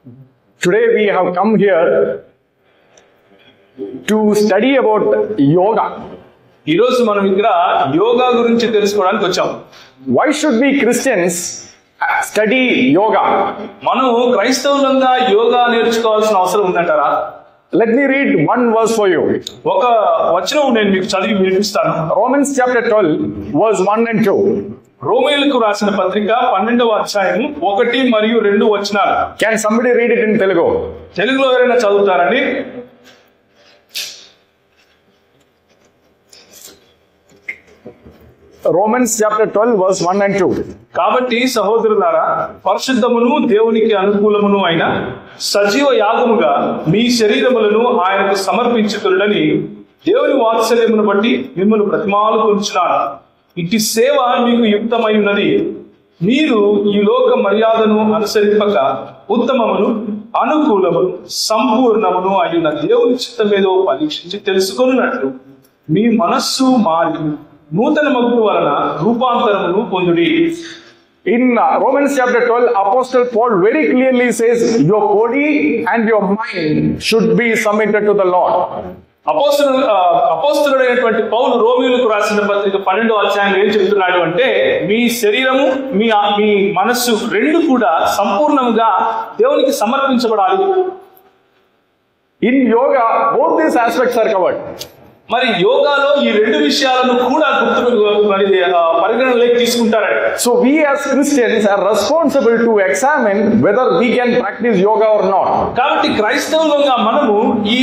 Today we have come here to study about yoga. ఈ రోజు మనం ఇక్కడ యోగా గురించి తెలుసుకోవడానికి వచ్చాం. Why should we Christians study yoga? మనం క్రైస్తవులంగా యోగా నేర్చుకోవాల్సిన అవసరం ఉందంటారా? Let me read one verse for you. ఒక వచనం నేను మీకు చదివి వినిపిస్తాను. Romans chapter 12 verse 1 and 2. రోమీయులకు రాసిన పత్రిక 12వ అధ్యాయం 1 మరియు 2 వచనాలు. Can somebody read it in Telugu? తెలుగులో ఎవరైనా చదువుతారండి? Romans chapter 12 verse 1 and 2. కాబట్టి సహోదరులారా, పరిశుద్ధమును దేవునికి అనుకూలమును అయిన సజీవ యాగముగా మీ శరీరములను ఆయనకు సమర్పించుతుడని దేవుని వాత్సల్యమును బట్టి మిమ్మల్ని బ్రతిమాలు కొలుచున్నాను. ఇట్టి సేవ మీకు యుక్తమై ఉన్నది. మీరు ఈ లోక మర్యాదను అనుసరింపక ఉత్తమమును అనుకూలమును సంపూర్ణమును అయిన దేవుని చిత్తమేదో పరీక్షించి తెలుసుకొనున్నట్లు మీ మనస్సు మారి నూతన మగుడు వలన రూపాంతరమును పొందుడి. In Romans chapter 12, Apostle Paul very clearly says, your body and your mind should be submitted to the Lord. అపోస్తలుడైనటువంటి పౌలు రోమీయులకు రాసిన పత్రిక 12వ అధ్యాయం ఏం చెప్తున్నాడు అంటే, మీ శరీరము మీ మనస్సు రెండు కూడా సంపూర్ణంగా దేవునికి సమర్పించబడాలి. In yoga, both these aspects are covered. మరి యోగాలో ఈ రెండు విషయాలను కూడా పరిగణనలోకి తీసుకుంటారంట. So we as Christians are responsible to examine whether we can practice yoga or not. కాబట్టి క్రైస్తవులుగా మనము ఈ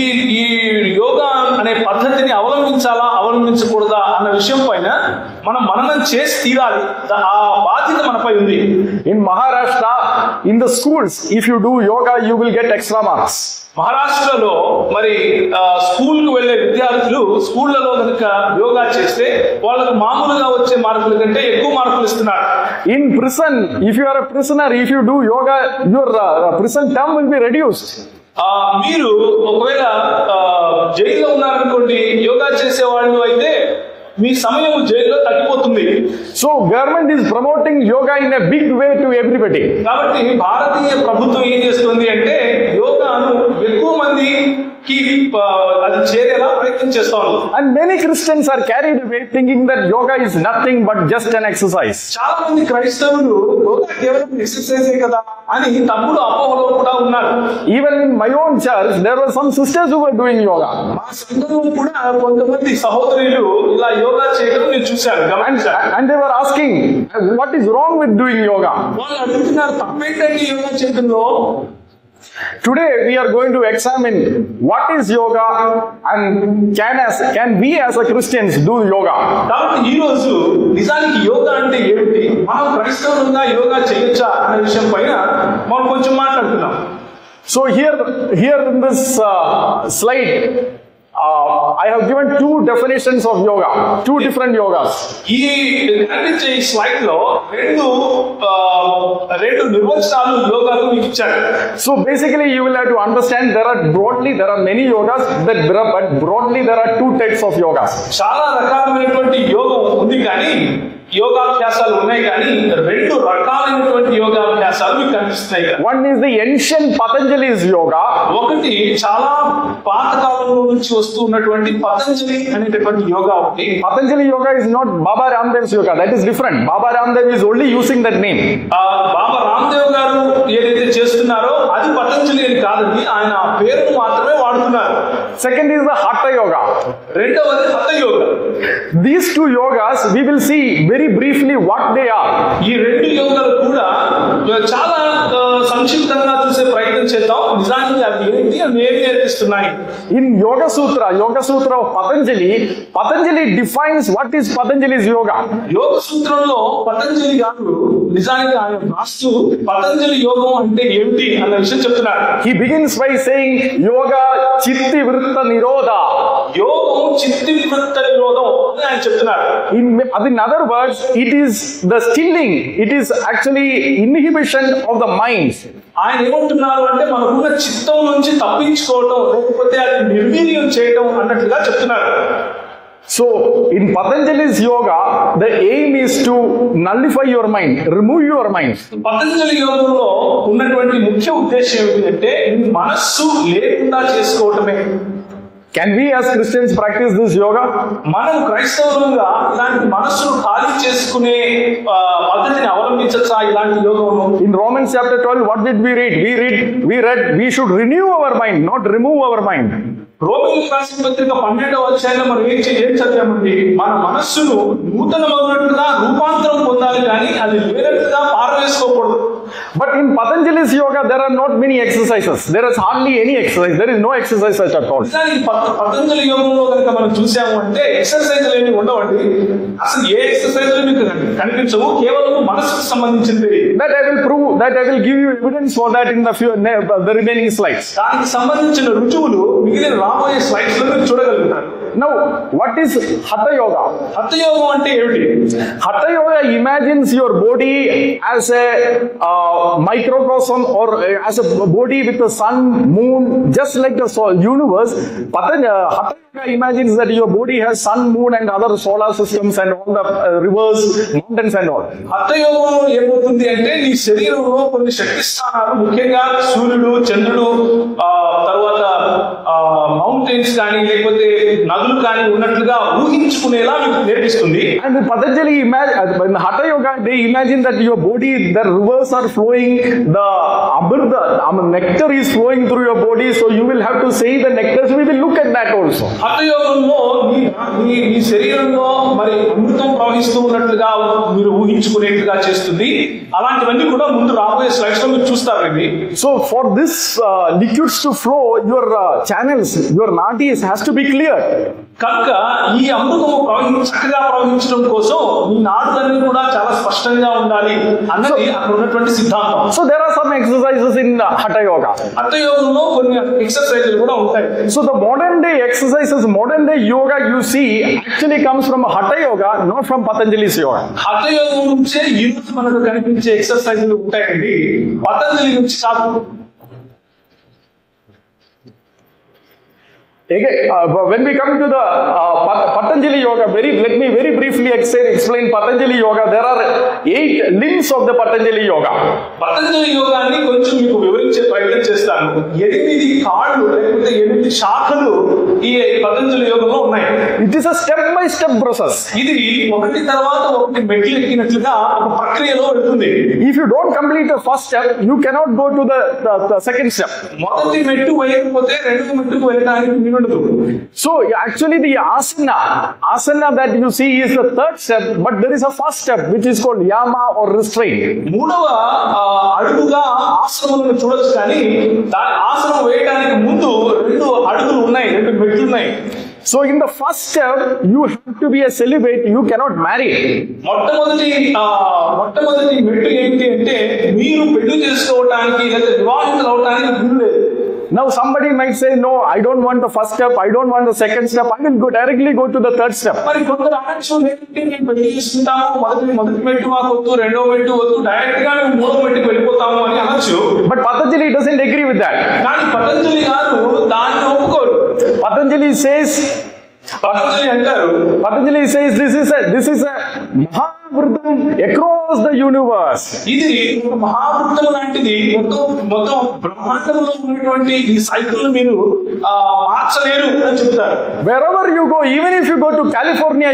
యోగా అనే పద్ధతిని అవలంబించాలా అవలంబించకూడదా అన్న విషయం పైన మనం మననం చేసి తీరాలి. ఆ బాధ్యత మనపై ఉంది. In Maharashtra, in the schools, if you do yoga, you will get extra marks. మహారాష్ట్రలో మరి స్కూల్కి వెళ్ళే విద్యార్థులు స్కూళ్లలో కనుక యోగా చేస్తే వాళ్ళకు మామూలుగా వచ్చే మార్కుల కంటే ఎక్కువ మార్కులు ఇస్తున్నారు. In prison, if you are a prisoner, if you do yoga, your prison term will be reduced. మీరు ఒకవేళ జైల్లో ఉన్నారనుకోండి, యోగా చేసేవాళ్ళు అయితే మీ సమయం జైల్లో తగ్గిపోతుంది. So government is promoting yoga in a big way to everybody. కాబట్టి భారతీయ ప్రభుత్వం ఏం చేస్తుంది అంటే యోగాను ఎక్కువ మందికి అది చేరేలా ప్రయత్నం చేస్తాను. And many Christians are carried away thinking that yoga is nothing but just an exercise. చాలా మంది క్రైస్తవులు యోగా కేవలం ఎక్సర్సైజే కదా అని తప్పుడు అపోహలో కూడా ఉన్నారు. Even in my own church, there were some sisters who were doing yoga. మా సంఘంలో కూడా కొంతమంది సహోదరులు ఇలా యోగా చేయడం నేను చూశాను, గమనించాను. And they were asking, what is wrong with doing yoga? వాళ్ళు అడుగుతున్నారు, తప్పేంటండి యోగా చేయడంలో? Today we are going to examine what is yoga and can we as a Christians do yoga. కాబట్టి ఈ రోజు నిజానికి యోగా అంటే ఏమిటి, మనం క్రైస్తవులుగా యోగా చేయొచ్చా అనే విషయం పైన మనం కొంచెం మాట్లాడుతున్నాం. So here in this slide, I have given two definitions of yoga, two different yogas. ఈ కనిపించే ఈ స్లైడ్ లో రెండు నిర్వచనాలు యోగాకు మీకు ఇచ్చారు. So basically you will have to understand there are many yogas, but broadly there are two types of yogas. చాలా రకాలైనటువంటి యోగం ఉంది, కానీ యోగాభ్యాసాలు ఉన్నాయి, కానీ రెండు రకాలైనటువంటి యోగాభ్యాసాలు మీకు కనిపిస్తున్నాయి. One is the ancient Patanjali's yoga. ఒకటి చాలా పాతకాలంలో నుంచి వస్తూ ఉన్నటువంటి పతంజలి అనేటటువంటి యోగా ఒకటి. Patanjali yoga is not Baba Ramdev's yoga, that is different. Baba Ramdev is only using that name. బాబా రామ్దేవ్ గారు ఏదైతే చేస్తున్నారో అది పతంజలి అని కాదండి, ఆయన పేరును మాత్రమే వాడుతున్నారు. Second is the Hatha yoga. రెండవది hatha yoga. These two yogas we will see very briefly what they are. ఈ రెండు యోగాలు కూడా చాలా సంక్షిప్తంగా చూసే ప్రయత్నం చేద్దాం. నిజానికి అవి ఏంటి, అవి ఏమి నేర్పిస్తున్నాయి. In Yoga Sutra of Patanjali defines what is Patanjali's yoga. యోగ సూత్రంలో పతంజలి గారు నిజానికి ఆయన రాస్తూ పతంజలి యోగం అంటే ఏమిటి అన్న విషయం చెప్తున్నారు. He begins by saying yoga chitti vritta nirodha. యోగం చిత్తి వృత్త నిరోధం అని ఆయన చెప్తున్నారు. In other words, it is the stilling, it is actually inhibition of the mind. ఆయన ఏమంటున్నారు అంటే మనకున్న చిత్తం నుంచి తప్పించుకోవడం, లేకపోతే అది నిర్వీర్యం చేయడం అన్నట్లుగా చెప్తున్నారు. So in Patanjali's yoga, the aim is to nullify your mind, remove your mind. Patanjali యోగంలో ఉన్నటువంటి ముఖ్య ఉద్దేశం ఏమిటంటే మనస్సు లేకుండా చేసుకోవటమే. Can we as Christians practice this yoga? మనం క్రైస్తవులుగా ఇలాంటి మనస్సును ఖాళీ చేసుకునే పద్ధతిని అవలంబించచ్చా ఇలాంటి యోగము? In Romans chapter 12, what did we read? We read we should renew our mind, not remove our mind. రోమీయులకు రాసిన పత్రిక 12వ అధ్యాయంలో మనం ఏం చదివామండి? మన మనస్సును నూతనమైనట్టుగా రూపాంతరం పొందాలి, కానీ అది లేనట్టుగా పారవేసుకోకూడదు. But in Patanjali's yoga, there are not many exercises. There is hardly any exercise. There is no exercise at all. Patanjali యోగంలో కనుక మనం చూసాము అంటే ఎక్సర్సైజ్లు ఏమి ఉండవండి. అసలు ఏ ఎక్సర్సైజ్ మీకు కనిపించవు, కేవలం మనసుకు సంబంధించింది. That I will prove, that I will give you evidence for that in the remaining slides. దానికి సంబంధించిన రుజువులు మిగిలిన రాబోయే స్లైడ్స్ లో మీరు చూడగలుగుతారు. Now, what is Hatha Yoga? Hatha Yoga అంటే ఏమిటి? Hatha Yoga imagines your body as a microcosm or as a body with the sun, moon, just like the universe. Hatha Yoga imagines that your body has sun, moon and other solar systems and all the rivers, mountains and all. Hatha Yoga ఏమవుతుంది అంటే నీ శరీరంలో కొన్ని శక్తి స్థానాలు, ముఖ్యంగా సూర్యుడు, చంద్రుడు, తర్వాత మౌంటైన్స్ కానీ లేకపోతే నదులు కానీ ఉన్నట్లుగా ఊహించుకునేలా మీకు నేర్పిస్తుంది. And in Patanjali in Hatha Yoga, they imagine that your body, the rivers are flowing, the amrita, nectar is flowing through your body, so you will have to say the nectar. So we will look at that also. Hatha Yogamలో మీ శరీరంలో మరి అమృతం ప్రవహిస్తూ ఉన్నట్లుగా మీరు ఊహించుకునేట్టుగా చేస్తుంది. అలాంటివన్నీ కూడా ముందు రాబోయే స్లైడ్స్ లో మీరు చూస్తారండి. So for this liquids to flow, your channels, your nadis has to be clear. కనుక ఈ అమృతము చక్కగా ప్రవహించడం కోసం ఈ నాడులన్నీ కూడా చాలా స్పష్టంగా ఉండాలి అన్నది అక్కడ ఉన్నటువంటి సిద్ధాంతం. So there are some exercises in Hatha Yoga. Hatha Yogamలో కొన్ని ఎక్సర్సైజులు కూడా ఉంటాయి. So the modern day exercises, modern day yoga you see actually comes from Hatha Yoga, not from Patanjali's yoga. Hatha Yoga నుంచే ఈ రోజు మనకు కనిపించే ఎక్సర్సైజులు ఉంటాయండి, పతంజలి నుంచి కాదు. Okay, when we come to the Patanjali Yoga, let me very briefly explain Patanjali Yoga. There are 8 limbs of the Patanjali Yoga. Patanjali యోగాన్ని కొంచెం మీకు వివరించే ప్రయత్నం చేస్తాను. 8 కాళ్ళు లేకపోతే 8 శాఖలు ఈ పతంజలి యోగంలో ఉన్నాయి. It is a step-by-step process. ఇది ఒకటి తర్వాత ఒకటి మెట్లు ఎక్కినట్లుగా ఒక ప్రక్రియలో వెళ్తుంది. If you don't complete the first step, you cannot go to the second step. మొదటి మెట్టు వేయకపోతే రెండో మెట్టుకు వెళ్ళడానికి ఉండదు. So actually the asana that you see is the third step, but there is a first step which is called yama or restraint. మూడవ అడుగుగా ఆసనములను చూడొచ్చు, కానీ దాని ఆసనం వేయడానికి ముందు 2 అడుగులు ఉన్నాయి, 2 మెట్లు ఉన్నాయి. So in the first step, you have to be a celibate, you cannot marry. మొట్టమొదటి మెట్టు ఏంటి అంటే మీరు పెళ్లి చేసుకోవడానికి లేదా వివాహితులు అవడానికి వీలు లేదు. Now somebody might say, no, I don't want the first step, I don't want the second step, I will directly go to the third step. మరి కొందరు ఆలోచన ఏంటి, నేను పెళ్లి చేసుకుంటాము, మొదటి మెట్టు మాకు వద్దు, రెండో మెట్టు వద్దు, డైరెక్ట్ గా మేము మూడో మెట్టుకు వెళ్ళిపోతాము అని అనొచ్చు. But Patanjali doesn't agree with that. కానీ పతంజలి గారు దాన్ని ఒప్పుకోరు. Patanjali says this is a మహావృతం across the universe. ఇది ఒక మహావృతం లాంటిది, మొత్తం బ్రహ్మాండంలో ఉన్నటువంటి ఈ సైకిల్ మీరు మార్చలేరు అని చెప్తారు. Wherever you go, even if you go to California,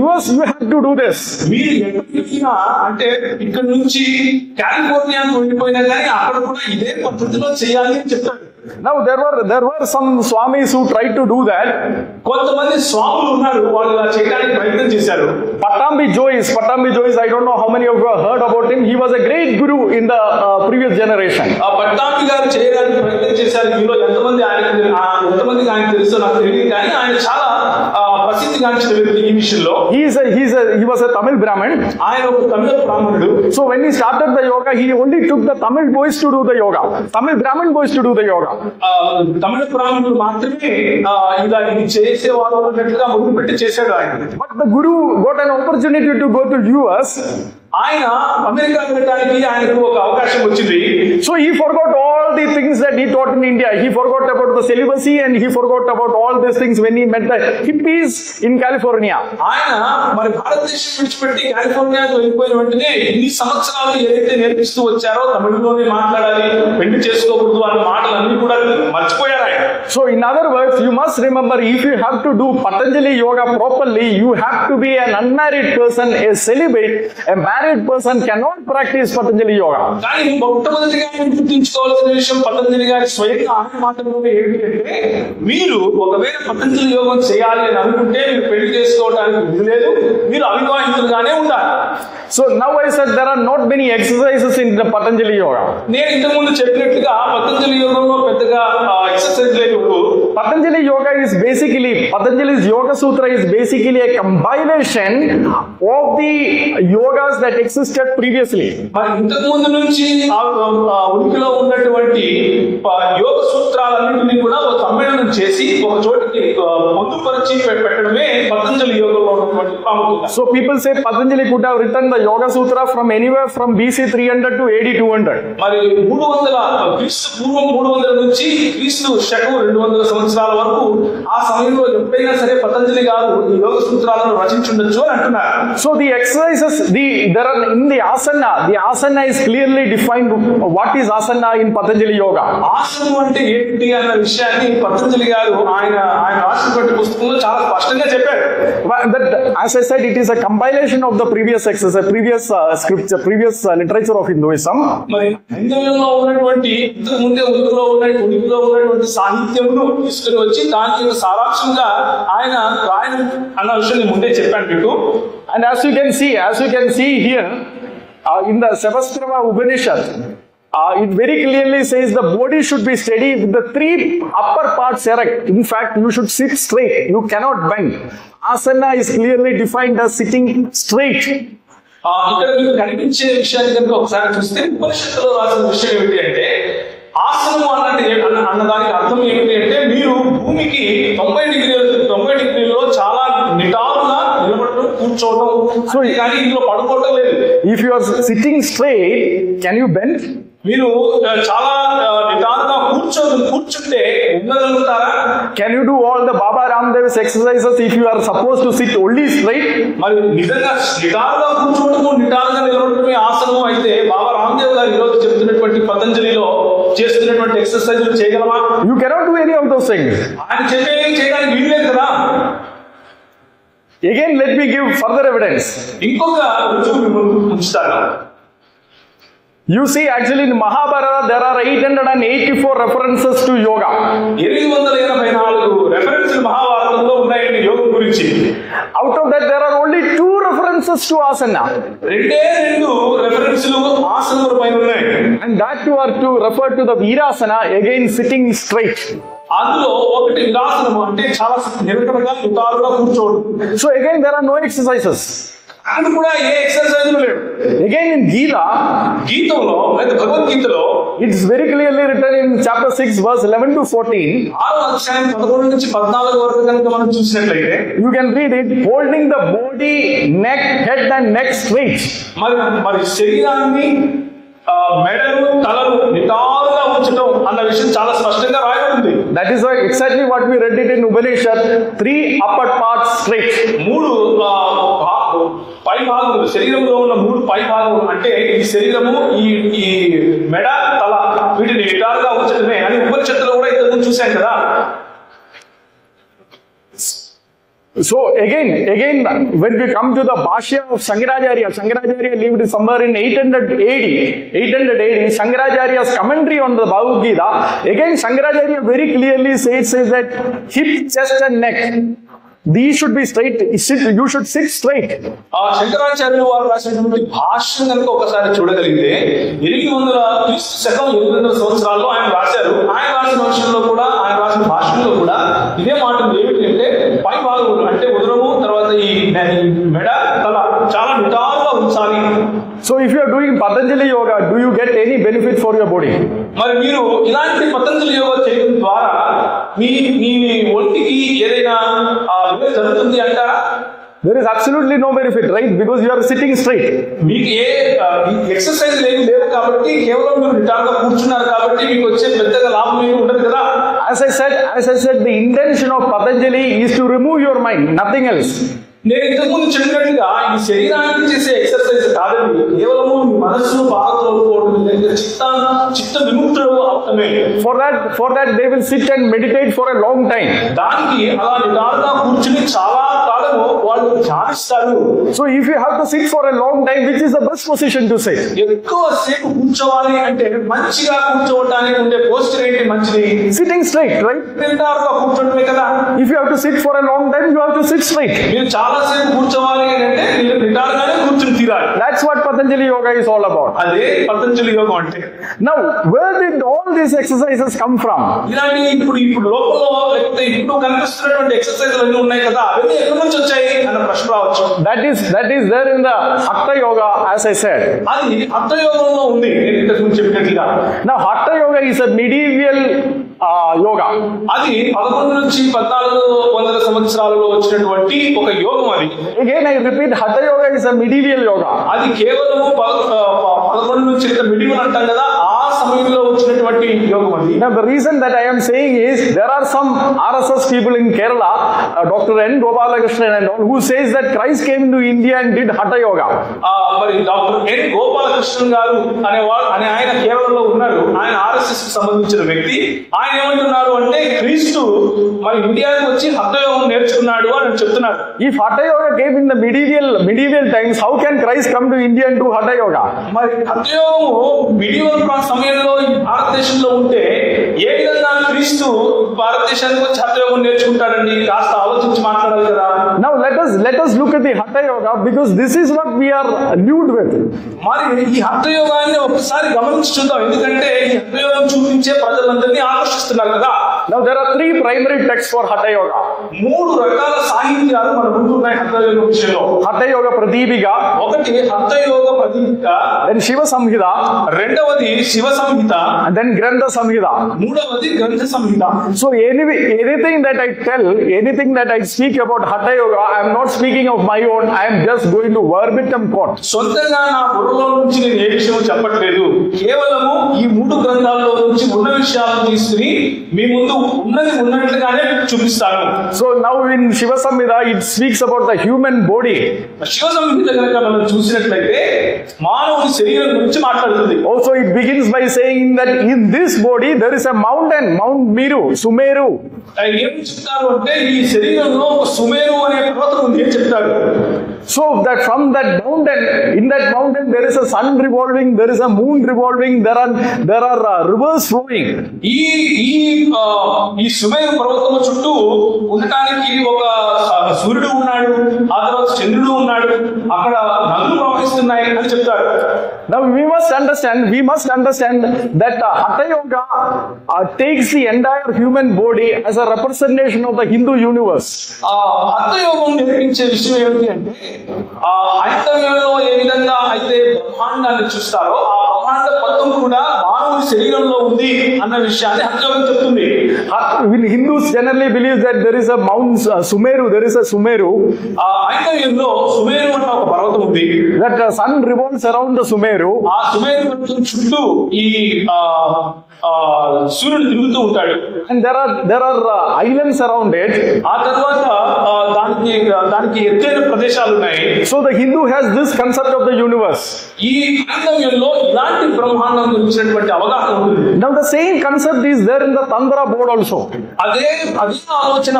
US, you have to do this. మీరు ఎక్కడికి అంటే ఇక్కడ నుంచి కాలిఫోర్నియాకు వెళ్ళిపోయినా కానీ అక్కడ కూడా ఇదే పద్ధతిలో చేయాలి అని చెప్తారు. Now there were some swamis who tried to do that. కొంతమంది స్వాములు ఉన్నారు, వాళ్ళు ఇలా చేయడానికి ప్రయత్నం చేశారు. Pattambi Jois, I don't know how many of you have heard about him. He was a great guru in the previous generation. పట్టాంబి గారు చేయడానికి ప్రయత్నం చేశారు. మీలో ఎంతమందికి ఆయన తెలుసో నాకు తెలియదు, కానీ ఆయన చాలా ప్రసిద్ధిగాంచిన వ్యక్తి ఈ విషయంలో. He was a Tamil Brahmin. ఆయన ఒక తమిళ బ్రాహ్మణుడు. So when he started the yoga, he only took the Tamil boys to do the yoga, Tamil Brahmin boys to do the yoga. తమిళ బ్రాహ్మణుడు మాత్రమే ఇలా ఇది చేసేవాళ్ళు అన్నట్లుగా మొదలుపెట్టి చేశాడు ఆయన. But the guru got an opportunity to go to US. ఆయన అమెరికా వెళ్ళడానికి ఆయనకు ఒక అవకాశం వచ్చింది. So he forgot all the things that he taught in India. He forgot about the celibacy and he forgot about all these things when he met the hippies in California. ఆయన మరి భారతదేశం విడిచిపెట్టి కాలిఫోర్నియాకు వెళ్ళిపోయిన వెంటనే ఇన్ని సంవత్సరాలు ఏదైతే నేర్పిస్తూ వచ్చారో, తమిళలోనే మాట్లాడాలి, పెళ్లి So in other words, you must remember, if you have to do Patanjali yoga properly, you have to be an unmarried person, a celibate. A married person cannot practice Patanjali yoga. కానీ మొట్టమొదటిగా గుర్తుంచుకోవాల్సిన విషయం పతంజలి గారి స్వయంగా ఆయన మాటల్లో ఏంటంటే, మీరు ఒకవేళ పతంజలి యోగం చేయాలి అని అనుకుంటే మీరు పెళ్లి చేసుకోవడానికి వీలు లేదు, మీరు అవివాహితులుగానే ఉండాలి. So now I said there are not many exercises in the Patanjali yoga. నేను ఇంతకుముందు చెప్పినట్లుగా పతంజలి యోగంలో పెద్దగా ఎక్సర్సైజ్ లేదు. Patanjali yoga is basically, Patanjali's Yoga Sutra is basically a compilation of the yogas that existed previously. మరి ఇంతకు ముందు నుంచి ఉనికిలో ఉన్నటువంటి యోగ సూత్రాలన్నింటినీ కూడా ఒక సమ్మేళనం చేసి ఒక చోటికి పొందుపరిచి పెట్టడమే పతంజలి యోగంలో ఉన్నటువంటి ప్రాముఖ్యత. So people say Patanjali could have written the Yoga Sutra from anywhere from BC 300 to AD 200. మరి 300 క్రీస్తు పూర్వం 300 నుంచి క్రీస్తు శకం 200 సంవత్సరాల వరకు ఆ సమయంలో ఎప్పుడైనా సరే పతంజలి గారు ఈ యోగ సూత్రాలను రచించుండొచ్చు అని అంటున్నారు. So the exercises, there are in the asana is clearly defined. What is asana in Patanjali yoga? ఆసనం అంటే ఏంటి అన్న విషయాన్ని పతంజలి గారు ఆయన రాసినటువంటి పుస్తకంలో చాలా స్పష్టంగా చెప్పారు. But as I said, it is a compilation of the previous exercise, previous scripture, previous literature of Hinduism. మరి హిందువుల్లో ఉన్నటువంటి ఇంతకు ముందే ఉనికిలో ఉన్నటువంటి సాహిత్యమును తీసుకుని వచ్చి దాని యొక్క సారాంశంగా ఆయన రాయడం అన్న విషయాన్ని ముందే చెప్పాను మీకు. And as you can see here in the Savaskrama Upanishad, it very clearly says the body should be steady with the three upper parts erect. In fact, you should sit straight. You cannot bend. Asana is clearly defined as sitting straight. ఇక్కడ మీకు కనిపించే విషయాన్ని కనుక ఒకసారి చూస్తే ఉపనిషత్తులో రాసిన విషయం ఏమిటి అంటే, ఆసనం అన్నదానికి అర్థం ఏమిటి అంటే, మీరు భూమికి 90 డిగ్రీలో చాలా నిటారుగా నిలబడటం, కూర్చోవడం, సో కానీ ఇంట్లో పడుకోవడం లేదు. If you are sitting straight, can you bend? మీరు చాలా నిటారుగా కూర్చుంటే ఉండగలుగుతారా? Can you do all the Baba Ramdev's exercises if you are supposed to sit only straight? మరి నిజంగా నిటారుగా కూర్చోవడము, నిటారుగా నిలబడటమే ఆసనం అయితే బాబా రామ్దేవ్ గారు ఈరోజు చెప్తున్నటువంటి పతంజలిలో చేస్తున్నటువంటి ఎక్సర్సైజ్ చేయగలమా? You cannot do any of those things. ఆయన చేయడానికి వీల్లేదు కదా. Again, let me give further evidence. ఇంకొక రుజువు మిమ్మల్ని ఉంచుతాను. You see, actually in Mahabharata there are 884 references to yoga. 884 రెఫరెన్స్లు మహాభారతంలో ఉన్నాయండి యోగం గురించి. Out of that there are only 2 references to asana. రెండే 2 రెఫరెన్స్లు ఆసనముల పైన ఉన్నాయి. And that too are to refer to the virasana, again sitting straight. అందులో ఒకటి విరాసనము అంటే చాలా నిలకడగా నిటారుగా కూర్చోవడం. So again there are no exercises. అది కూడా ఏ ఎక్సర్సైజ్ లేవు. Again in గీతంలో లేదా భగవద్గీతలో it is very clearly written in chapter 6 verse 11 to 14. 6వ అధ్యాయం 11 నుంచి 14 వరకు కనుక మనం చూసినట్లయితే you can read it, holding the body, neck, head and neck straight. మరి శరీరాన్ని మెడను తలను నిటారుగా ఉంచడం అన్న విషయం చాలా స్పష్టంగా రాయబడింది. That is why exactly what we read it in Upanishad, 3 upper parts straight. 3 పై భాగములు, శరీరంలో ఉన్న 3 పై భాగములు అంటే ఈ శరీరము, ఈ మెడ, తల వీటిని నిటారుగా ఉంచడమే అని ఉపనిషత్తులో కూడా ఇంతకుముందు చూశాం కదా. So again when we come to the Bhashya of Shankaracharya lived somewhere in 800 AD. Shankaracharya's commentary on the Bhagavad Gita, again Shankaracharya very clearly says that hip, chest and neck, these should be straight. You should sit straight. శంకరాచార్యులు వారు రాసినటువంటి భాష్యం కనుక ఒకసారి చూడగలిగితే 800 శకం 800 సంవత్సరాల్లో ఆయన రాశారు. ఆయన రాసిన విషయంలో కూడా, ఆయన రాసిన భాష్యంలో కూడా ఇదే మాట ఏమిటంటే, పై భాగం అంటే ఉదరము, తర్వాత ఈ మెడ, తల చాలా నిటారుగా ఉంచాలి. So if you are doing Patanjali yoga, do you get any benefit for your body? మరి మీరు ఇలాంటి పతంజలి యోగా చేయడం ద్వారా మీ ఒంటికి ఏదైనా జరుగుతుంది అంటారా? There is absolutely no benefit, right? Because you are sitting straight. మీకు ఏ ఎక్సర్సైజ్ లేవు కాబట్టి, కేవలం మీరు నిటారుగా కూర్చున్నారు కాబట్టి మీకు వచ్చే పెద్దగా లాభం ఏమి ఉండదు కదా. As I said, the intention of Patanjali is to remove your mind, nothing else. నేను ఇంతకుముందు చెప్పినట్టుగా ఈ శరీరానికి చేసే ఎక్సర్సైజ్ కాదండి, కేవలము మీ మనస్సును బాగా తోలుకోవడం, చిత్త విముక్తులు మొత్తమే. For that they will sit and meditate for a long time. దానికి అలా నిదానంగా కూర్చుని చాలా కాలము వాళ్ళు ధ్యానిస్తారు. So if you have to sit for a long time, which is the best position to sit? ఎక్కువ సేపు కూర్చోవాలి అంటే మంచిగా కూర్చోవడానికి ఉండే పోస్టర్ ఏంటి మంచిది? Sitting straight, right? నిటారుగా కూర్చోవడమే కదా. If you have to sit for a long time, you have to sit straight. మీరు చాలా సేపు కూర్చోవాలి అంటే మీరు నిటారుగానే కూర్చుని తీరాలి. That's what Patanjali Yoga is all about. అదే పతంజలి యోగం అంటే. Now, where did all these exercises come from? ఇలాంటి ఇప్పుడు లోపల లేకపోతే ఇప్పుడు కనిపిస్తున్నటువంటి ఎక్సర్సైజ్ అన్నీ ఉన్నాయి కదా, అవన్నీ ఎక్కడి నుంచి వచ్చాయి అన్న ప్రశ్న రావచ్చు. That is there in the Hatha Yoga, as I said. అది హఠ యోగంలో ఉంది, నేను ఇంతకు ముందు చెప్పినట్లుగా. Now, Hatha Yoga is a medieval yoga. అది 11 నుంచి 1400 సంవత్సరాలలో వచ్చినటువంటి ఒక యోగం అది. Again, I repeat, Hatha Yoga is a medieval yoga. అది కేవలము 11 నుంచి మిడివల్ అంటాం కదా, ఆ సమయంలో వచ్చినటువంటి యోగం అది. Now, the reason that I am saying is there are some RSS people in Kerala, Dr. N. Gopalakrishnan and all, who says that Christ came into India and did Hatha Yoga. మరి doctor N Gopalakrishnan గారు అనే ఆయన కేరళలో ఉన్నారు. ఆయన RSS కి సంబంధించిన వ్యక్తి. ఆయన ఏమంటున్నారు అంటే క్రీస్తు మరి ఇండియాకి వచ్చి హఠ యోగం నేర్చుకున్నాడు అని చెప్తున్నారు. If Hatha Yoga came in the medieval times, how can Christ come to India and do Hatha Yoga? మరి హఠ యోగము మిడివల్ సమయంలో భారతదేశంలో ఉంటే ఏ విధంగా క్రీస్తు భారతదేశానికి వచ్చి హఠ యోగం నేర్చుకుంటాడండి? కాస్త ఆలోచించి మాట్లాడాలి కదా. Now let us look at the Hatha Yoga, because this is what we are nude with. మరి ఈ హఠ యోగాన్ని ఒకసారి గమనించి చూద్దాం, ఎందుకంటే ఈ హఠ యోగం చూపించే ప్రజలందరినీ ఆకర్షిస్తున్నారు కదా. Now there are 3 primary texts for Hatha Yoga. 3 రకాల సాహిత్యాలు మన ముందు ఉన్నాయి హఠ యోగం విషయంలో. Hatha Yoga Pradipika, ఒకటి హఠ యోగ ప్రదీపిక, then Shiva Samhita, రెండవది శివ సంహిత, and then Grantha Samhita. మూడవది గ్రంథ సంహిత. So anything that I tell, anything that I speak about Hatha Yoga, I am not speaking of my own. I am just going to verbatim quote. సొంతంగా నా బుర్రలో నుంచి నేను ఏ విషయం చెప్పట్లేదు, కేవలము ఈ 3 గ్రంథాల్లో నుంచి ఉన్న విషయాలను తీసుకుని మీ ముందు ఉన్నది ఉన్నట్లుగానే చూపిస్తాను. So now in Shiva Samhita, it speaks about the human body. Shiva సంహిత కనుక మనం చూసినట్లయితే మానవుడి శరీరం గురించి మాట్లాడుతుంది. Also it begins by saying that in this body there is a mountain, Mount Meru, Sumeru. ఏం చెప్తారు అంటే ఈ శరీరంలో ఒక సుమేరు అనే పర్వతం ఉంది అని చెప్తారు. So that from that mountain, in that mountain there is a sun revolving, there is a moon revolving, there are rivers flowing. ఈ సుమేరు పర్వతం చుట్టూ ఉండటానికి ఒక సూర్యుడు ఉన్నాడు, ఆ తర్వాత చంద్రుడు ఉన్నాడు, అక్కడ నదులు ప్రవహిస్తున్నాయి అని చెప్తారు. Now we must understand that Hatha Yoga takes the entire human body as a representation of the Hindu universe. Hatha యోగం నేర్పించే విషయం ఏమిటి అంటే హైందవ్యంలో ఏ విధంగా అయితే బ్రహ్మాండాన్ని చూస్తారో ఆ బ్రహ్మాండ పత్వం కూడా మానవుడి శరీరంలో ఉంది అన్న విషయాన్ని హఠ యోగం చెప్తుంది. Hindus generally believe that there is a Mount Sumeru, there is a Sumeru. హైందవ్యంలో Sumeru అన్న ఒక పర్వతం ఉంది. That the sun revolves around the Sumeru. ఆ సుమేరు పర్వతం చుట్టూ ఈ సూర్యుడు తిరుగుతూ ఉంటాడు. And there are islands around it. ఆ తర్వాత దానికి ఎత్తైన ప్రదేశాలు ఉన్నాయి. So the Hindu has this concept of the universe. ఈ హైందవ్యంలో ఇలాంటి బ్రహ్మాండం గురించినటువంటి అవగాహన ఉంటుంది. Now the same concept is there in the Tantra board also. అదే ఆలోచన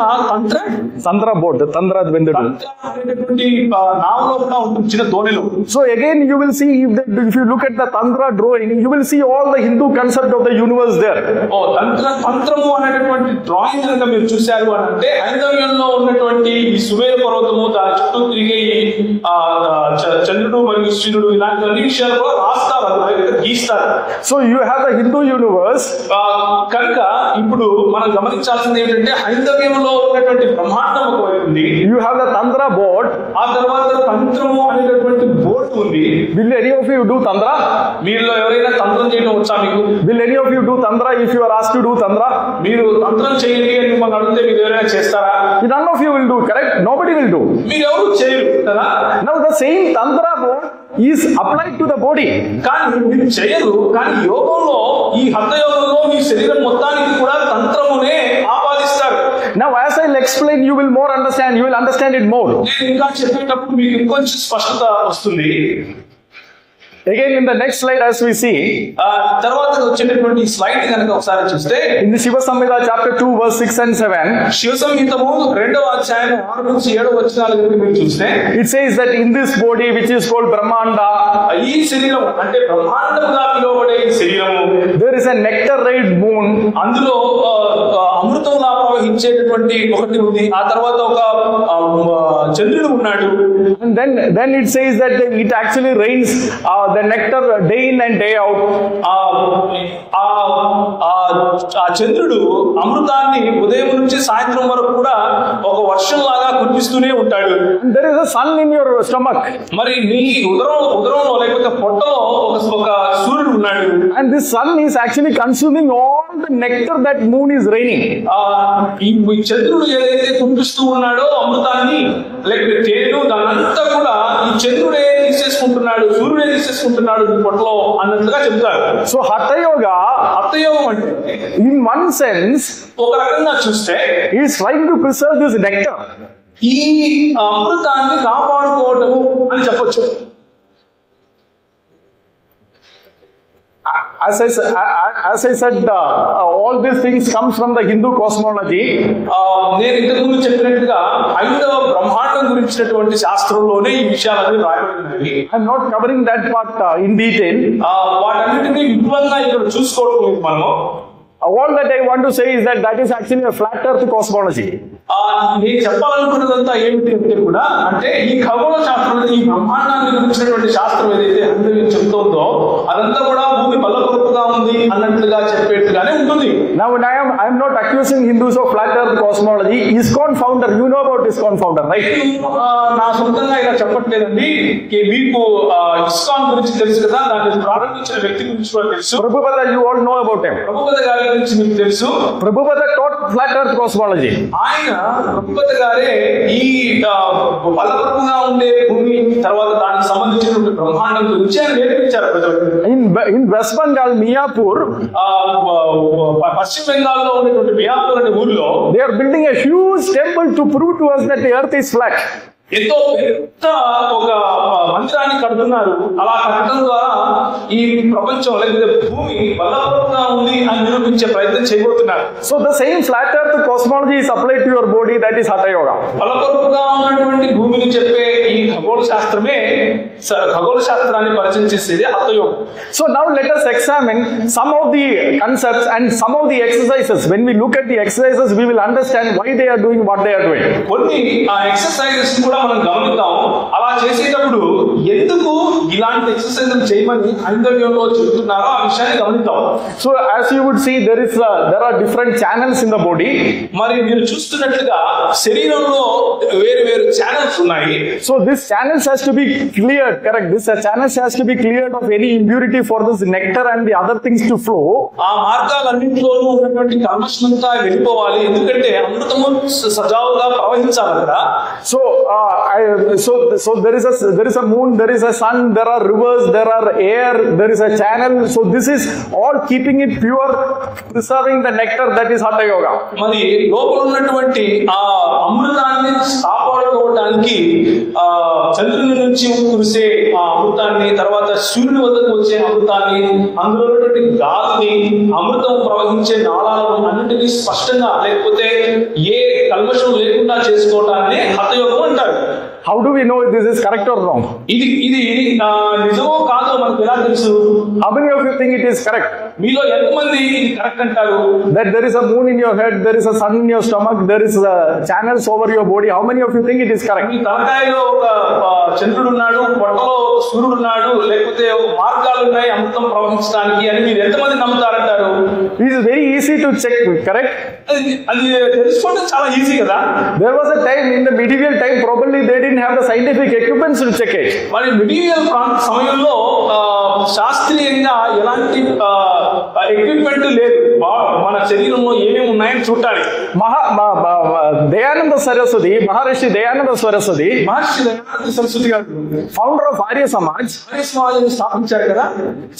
Tantra board, the Tantra Dvendudu. అనేటువంటి నావలో కూడా ఉంటుంది, చిన్న దోణిలో. So again you will see, if you look at the Tantra drawing, you will see all the Hindu concept of the universe there. తంత్రము అనేటటువంటి drawing కనుక మీరు చూశారు అని అంటే హైందవ్యంలో ఉన్నటువంటి ఈ సుమేరు పర్వతము, దాని చుట్టూ తిరిగే చంద్రుడు మరియు సూర్యుడు ఇలాంటి అన్ని విషయాలు కూడా రాస్తారు, గీస్తారు. So you have the Hindu universe. కనుక ఇప్పుడు మనం గమనించాల్సింది ఏంటంటే హైందవ్యంలో ఉన్నటువంటి బ్రహ్మాండం ఒకవైపు ఉంది. You have the Tantra board. ఆ తర్వాత తంత్రము అనేటటువంటి బోర్డు ఉంది. Will any of you do Tantra? మీలో ఎవరైనా తంత్రం చేయడం వచ్చా మీకు? Will any of you do Tantra if you are asked to do Tantra? మీరు తంత్రం చేయండి అని మిమ్మల్ని అడిగితే మీరు ఎవరైనా చేస్తారా? None of you will do, correct? Nobody will do. మీరు ఎవరు చేయరు కదా. Now the same Tantra board is applied to the body. కానీ మీరు చేయరు, కానీ యోగంలో ఈ హఠ యోగంలో మీ శరీరం మొత్తానికి కూడా తంత్రమునే ఆపాదిస్తారు. Now as I will explain, you will more understand, you will understand it more. నేను ఇంకా చెప్పేటప్పుడు మీకు ఇంకొంచెం స్పష్టత వస్తుంది. Again, in the next slide, as we see, తర్వాత వచ్చేటటువంటి స్లైడ్ కనుక ఒకసారి చూస్తే in the Shiva Samhita chapter 2 verse 6 and 7, Shiva సంహితము 2వ అధ్యాయం 6 నుంచి 7 వచనాల కనుక మీరు చూస్తే it says that in this body which is called Brahmanda, ఈ శరీరం అంటే బ్రహ్మాండముగా పిలువబడే ఈ శరీరము, there is a nectar-red moon, అందులో అమృతంలా ప్రవహించేటటువంటి ఒకటి ఉంది. ఆ తర్వాత ఒక చంద్రుడు ఉన్నాడు. and then it says that it actually rains the nectar day in and day out. ఆ చంద్రుడు అమృతాన్ని ఉదయం నుంచి సాయంత్రం వరకు కూడా ఒక వర్షం లాగా కురిపిస్తూనే ఉంటాడు. And there is a sun in your stomach, మరి నీ ఉదరంలో లేకపోతే పొట్టలో ఒక సూర్యుడు ఉన్నాడు. and this sun is actually consuming all the nectar that moon is raining. ఈ చంద్రుడు ఏదైతే కురిపిస్తూ ఉన్నాడో అమృతాన్ని లేకపోతే తేను దానంతా కూడా ఈ చంద్రుడే తీసేసుకుంటున్నాడు, సూర్యుడే తీసేసుకుంటున్నాడు పొట్టలో అన్నట్లుగా చెప్తారు. So Hatha Yoga, అర్థయోగం అంటే in one sense, ఒక రకంగా చూస్తే is trying to preserve this nectar. ఈ అమృతాన్ని కాపాడుకోవటము అని చెప్పొచ్చు. As I said, all these things comes from the Hindu cosmology. నేను ఇంతకుముందు చెప్పినట్టుగా ఐదవ బ్రహ్మాండం గురించినటువంటి శాస్త్రంలోనే ఈ విషయాలన్నీ రాయబడినవి. I'm not covering that part in detail. వాటన్నిటినీ విపులంగా ఇక్కడ చూసుకోవడం మనము. All that I want to say is that is actually a flat earth cosmology. నేను చెప్పాలనుకున్నదంతా ఏమిటి అంటే కూడా అంటే ఈ ఖగోళ శాస్త్రం, ఈ బ్రహ్మాండాన్ని గురించినటువంటి శాస్త్రం ఏదైతే అందరూ చెప్తుందో అదంతా కూడా భూమి బల్లపరుపుగా ఉంది అన్నట్లుగా చెప్పేట్టుగానే ఉంటుంది. Now I am not accusing Hindus of flat earth cosmology. ISKCON founder, you know about ISKCON founder, right? నా సొంతంగా ఇలా చెప్పట్లేదండి. మీకు ఇస్కాన్ గురించి తెలుసు కదా, దాన్ని ప్రారంభించిన వ్యక్తి గురించి కూడా తెలుసు. Prabhupada, you all know about him. Prabhupada గారి గురించి మీకు తెలుసు. Prabhupada taught flat earth cosmology. ఆయన ప్రభుపద గారే ఈ బలపరుపుగా ఉండే భూమి తర్వాత దానికి సంబంధించినటువంటి బ్రహ్మాండం గురించి ఆయన నేర్పించారు ప్రజలకు. In West Bengal, Miyapur, పశ్చిమ బెంగాల్లో ఉన్నటువంటి మియాపూర్ అనే ఊరిలో they are building a huge temple to prove to us that the earth is flat. ఎంతో పెద్ద ఒక మందిరాన్ని కడుతున్నారు. అలా కట్టడం ద్వారా ఈ ప్రపంచం లేదా భూమి బలపరుపుగా ఉంది అని నిరూపించే ప్రయత్నం చేయబోతున్నారు. So the same flat earth cosmology is applied to your body, that is Hatha Yoga. బలపరుపుగా ఉన్నటువంటి భూమిని చెప్పే ఈ ఖగోళ శాస్త్రమే ఖగోళ శాస్త్రాన్ని పరిచయం చేసేది హఠ యోగం. So now let us examine some of the concepts and some of the exercises. When we look at the exercises, we will understand why they are doing what they are doing. కొన్ని exercises కూడా మనం గమనిద్దాం. అలా చేసేటప్పుడు ఎందుకు ఇలాంటి exercise చేయమని ఐందవ్యంలో చెప్తున్నారో ఆ విషయాన్ని గమనిద్దాం. So as you would see, there are different channels in the body. మరి మీరు చూస్తున్నట్లుగా శరీరంలో వేరు వేరు ఛానల్స్ ఉన్నాయి. So this channels has to be cleared, correct? This channels has to be cleared of any impurity for this nectar and the other things to flow. ఆ మార్గాలన్నింటిలోనూ ఉన్నటువంటి కల్మషం అంతా వెళ్ళిపోవాలి, ఎందుకంటే అమృతము సజావుగా ప్రవహించాలి కదా. So there is a moon, there is a sun, there are rivers, there are air, there is a channel. So this is all keeping it pure, preserving the nectar, that is Hatha Yoga. మరి లోపల ఉన్నటువంటి ఆ అమృతాన్ని కాపాడుకోవడానికి చంద్రుని నుంచి కురిసే ఆ అమృతాన్ని, తర్వాత సూర్యుని వద్దకు వచ్చే అమృతాన్ని, అందులో ఉన్నటువంటి గాలిని, అమృతం ప్రవహించే నాళాలను అన్నింటినీ స్పష్టంగా లేకపోతే ఏ కల్మషం లేకుండా చేసుకోవడాన్ని హఠయోగం అంటారు. How do we know if this is correct or wrong? ఇది నిజమో కాదో మనకు ఎలా తెలుసు? How many of you think it is correct? మీలో ఎంతమంది ఇది కరెక్ట్ అంటారు? That there is a moon in your head, there is a sun in your stomach, there is channels over your body. How many of you think it is correct? మీ తలకాయలో ఒక చంద్రుడు ఉన్నాడు, పొట్టలో సూర్యుడు ఉన్నాడు, లేకపోతే మార్గాలు ఉన్నాయి అమృతం ప్రవహించడానికి అని మీరు ఎంతమంది నమ్ముతారంటారు? It is very easy to check, correct? అది తెలుసుకోవడం చాలా ఈజీ కదా. There was a time in the medieval time, probably they didn't have the scientific equipments to check it. మరి మిడియల్ సమయంలో శాస్త్రీయంగా ఎలాంటి ఎక్విప్మెంట్ లేదు మన శరీరంలో ఏమేమి ఉన్నాయని చూడటానికి. దయానంద సరస్వతి, మహర్షి దయానంద సరస్వతి, మహర్షి దయానంద సరస్వతి గారు ఫౌండర్ ఆఫ్ ఆర్య సమాజ్, సమాజాన్ని స్థాపించారు కదా.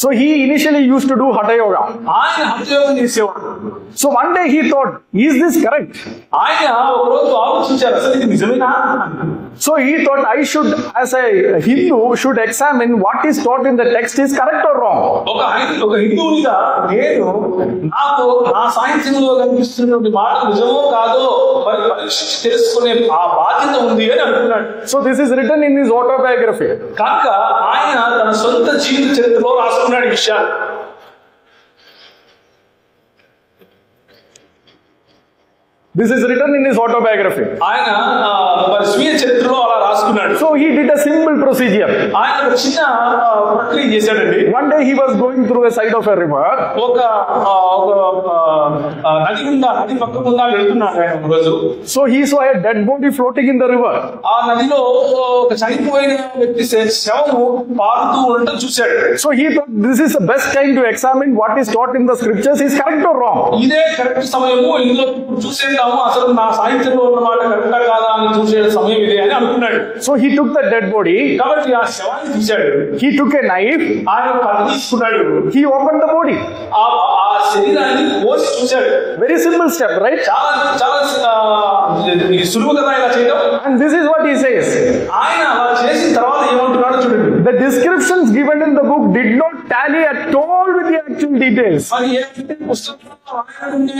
So he initially use to do hatha yoga. ఆయన హఠయోగం చేసేవాడు. So one day he thought, is this correct? ఆయన ఒక రోజు ఆలోచించారు, అసలు ఇది నిజమేనా? So he thought I should, as a Hindu, should examine what is taught in the text is correct or wrong. ఒక హిందువునిగా నేను నాకు నా సాహిత్యంలో కనిపిస్తున్నటువంటి మాట నిజమో కాదో మరి పరీక్షించి తెలుసుకునే ఆ బాధ్యత ఉంది అని అనుకున్నాడు. So this is written in his autobiography. కనుక ఆయన తన సొంత జీవిత చరిత్రలో రాసుకున్నాడు ఈ విషయాలు. This is written in his autobiography. ఆయన మరి స్వీయ చరిత్రలో అలా రాసుకున్నాడు. So he did a simple procedure. ఆయన ఒక చిన్న ప్రక్రియ చేశాడండి. One day he was going through a side of a river. ఒక నది పక్క గుండా వెళ్తున్నాడు ఆయన ఒక రోజు. So he saw a dead body floating in the river. ఆ నదిలో ఒక చనిపోయిన వ్యక్తి శవము పారుతూ ఉండటం చూశాడు. So he thought this is the best time to examine what is taught in the scriptures is correct or wrong. ఇదే కరెక్ట్ సమయము, ఇందులో చూసేద్దాము అసలు నా సాహిత్యంలో ఉన్న మాట కరెక్టా కాదా అని చూసే సమయం ఇదే అని అనుకున్నాడు. So he took the dead body. కాబట్టి ఆ శవాన్ని తీశాడు. He took a knife. ఆయన కత్తి తీసుకున్నాడు. He opened the body. ఆ శరీరాన్ని కోసి చూశాడు. Very simple step, right? చాలా చాలా సులువు కదా ఇలా చేయడం. And this is what he says. ఆయన అలా చేసిన తర్వాత ఏమంటున్నాడో చూడండి. The descriptions given in the book did not tally at all with the actual details. మరి ఏంటంటే పుస్తకంలో రాయబడింది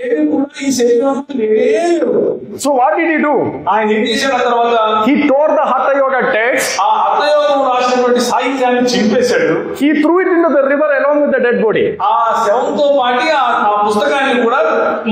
ఏమీ కూడా ఈ శరీరంలో లేవు. So what did he do? ఆయన ఏం చేశాడు? తర్వాత He tore the Hatha Yoga text. ఆ హఠయోగం రాసినటువంటి సాహిత్యాన్ని చింపేశాడు. He threw it into the river along with the dead body. ఆ శవంతో పాటు ఆ పుస్తకాన్ని కూడా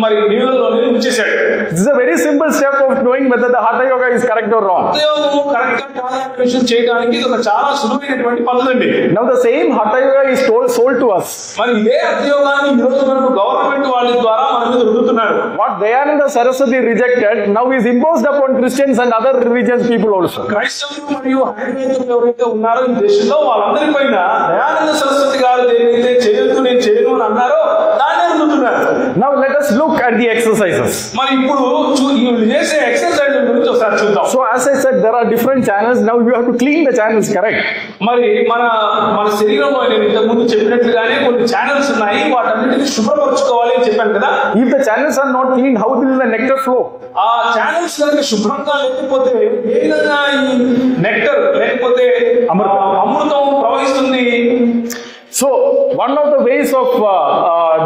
మరి నీళ్ళలోనే ఉంచేశాడు. This is a very simple step of knowing whether the Hatha Yoga is correct or wrong. హఠయోగం కరెక్ట్ గా విషయం చేయడానికి ఇది ఒక చాలా సులువైనటువంటి పద్ధతి అండి. Now the same Hatha Yoga is sold to us. మరి ఇదే హఠయోగాన్ని ఈ రోజు మనకు గవర్నమెంట్ వాళ్ళ ద్వారా మన మీద రుద్దుతున్నారు. What Dayananda Saraswati rejected now is imposed upon Christians and other religious people also. క్రైస్తవులు మరియు హైందవులు ఎవరైతే ఉన్నారో ఈ దేశంలో వాళ్ళందరిపైన దయానంద సరస్వతి గారు ఏదైతే చేయొద్దు నేను చేయను అని అన్నారో దాన్నే రుద్దుతున్నారు. Now let us look at the exercises. మరి ఇప్పుడు వీళ్ళు చేసే ఎక్సర్సైజ్ గురించి ఒకసారి చూద్దాం. So as I said, there are different channels. Now you have to clean the channels, correct? మరి మన శరీరంలో నేను ఇంతకు ముందు చెప్పినట్లుగానే కొన్ని ఛానల్స్ ఉన్నాయి, వాటన్నిటిని శుభ్రపరచుకోవాలి అని చెప్పాను కదా. If the channels are not cleaned, how will the nectar flow? ఆ ఛానల్స్ కనుక శుభ్రంగా లేకపోతే ఏ విధంగా ఈ నెక్టర్ లేకపోతే అమృతం ప్రవహిస్తుంది? So one of the ways of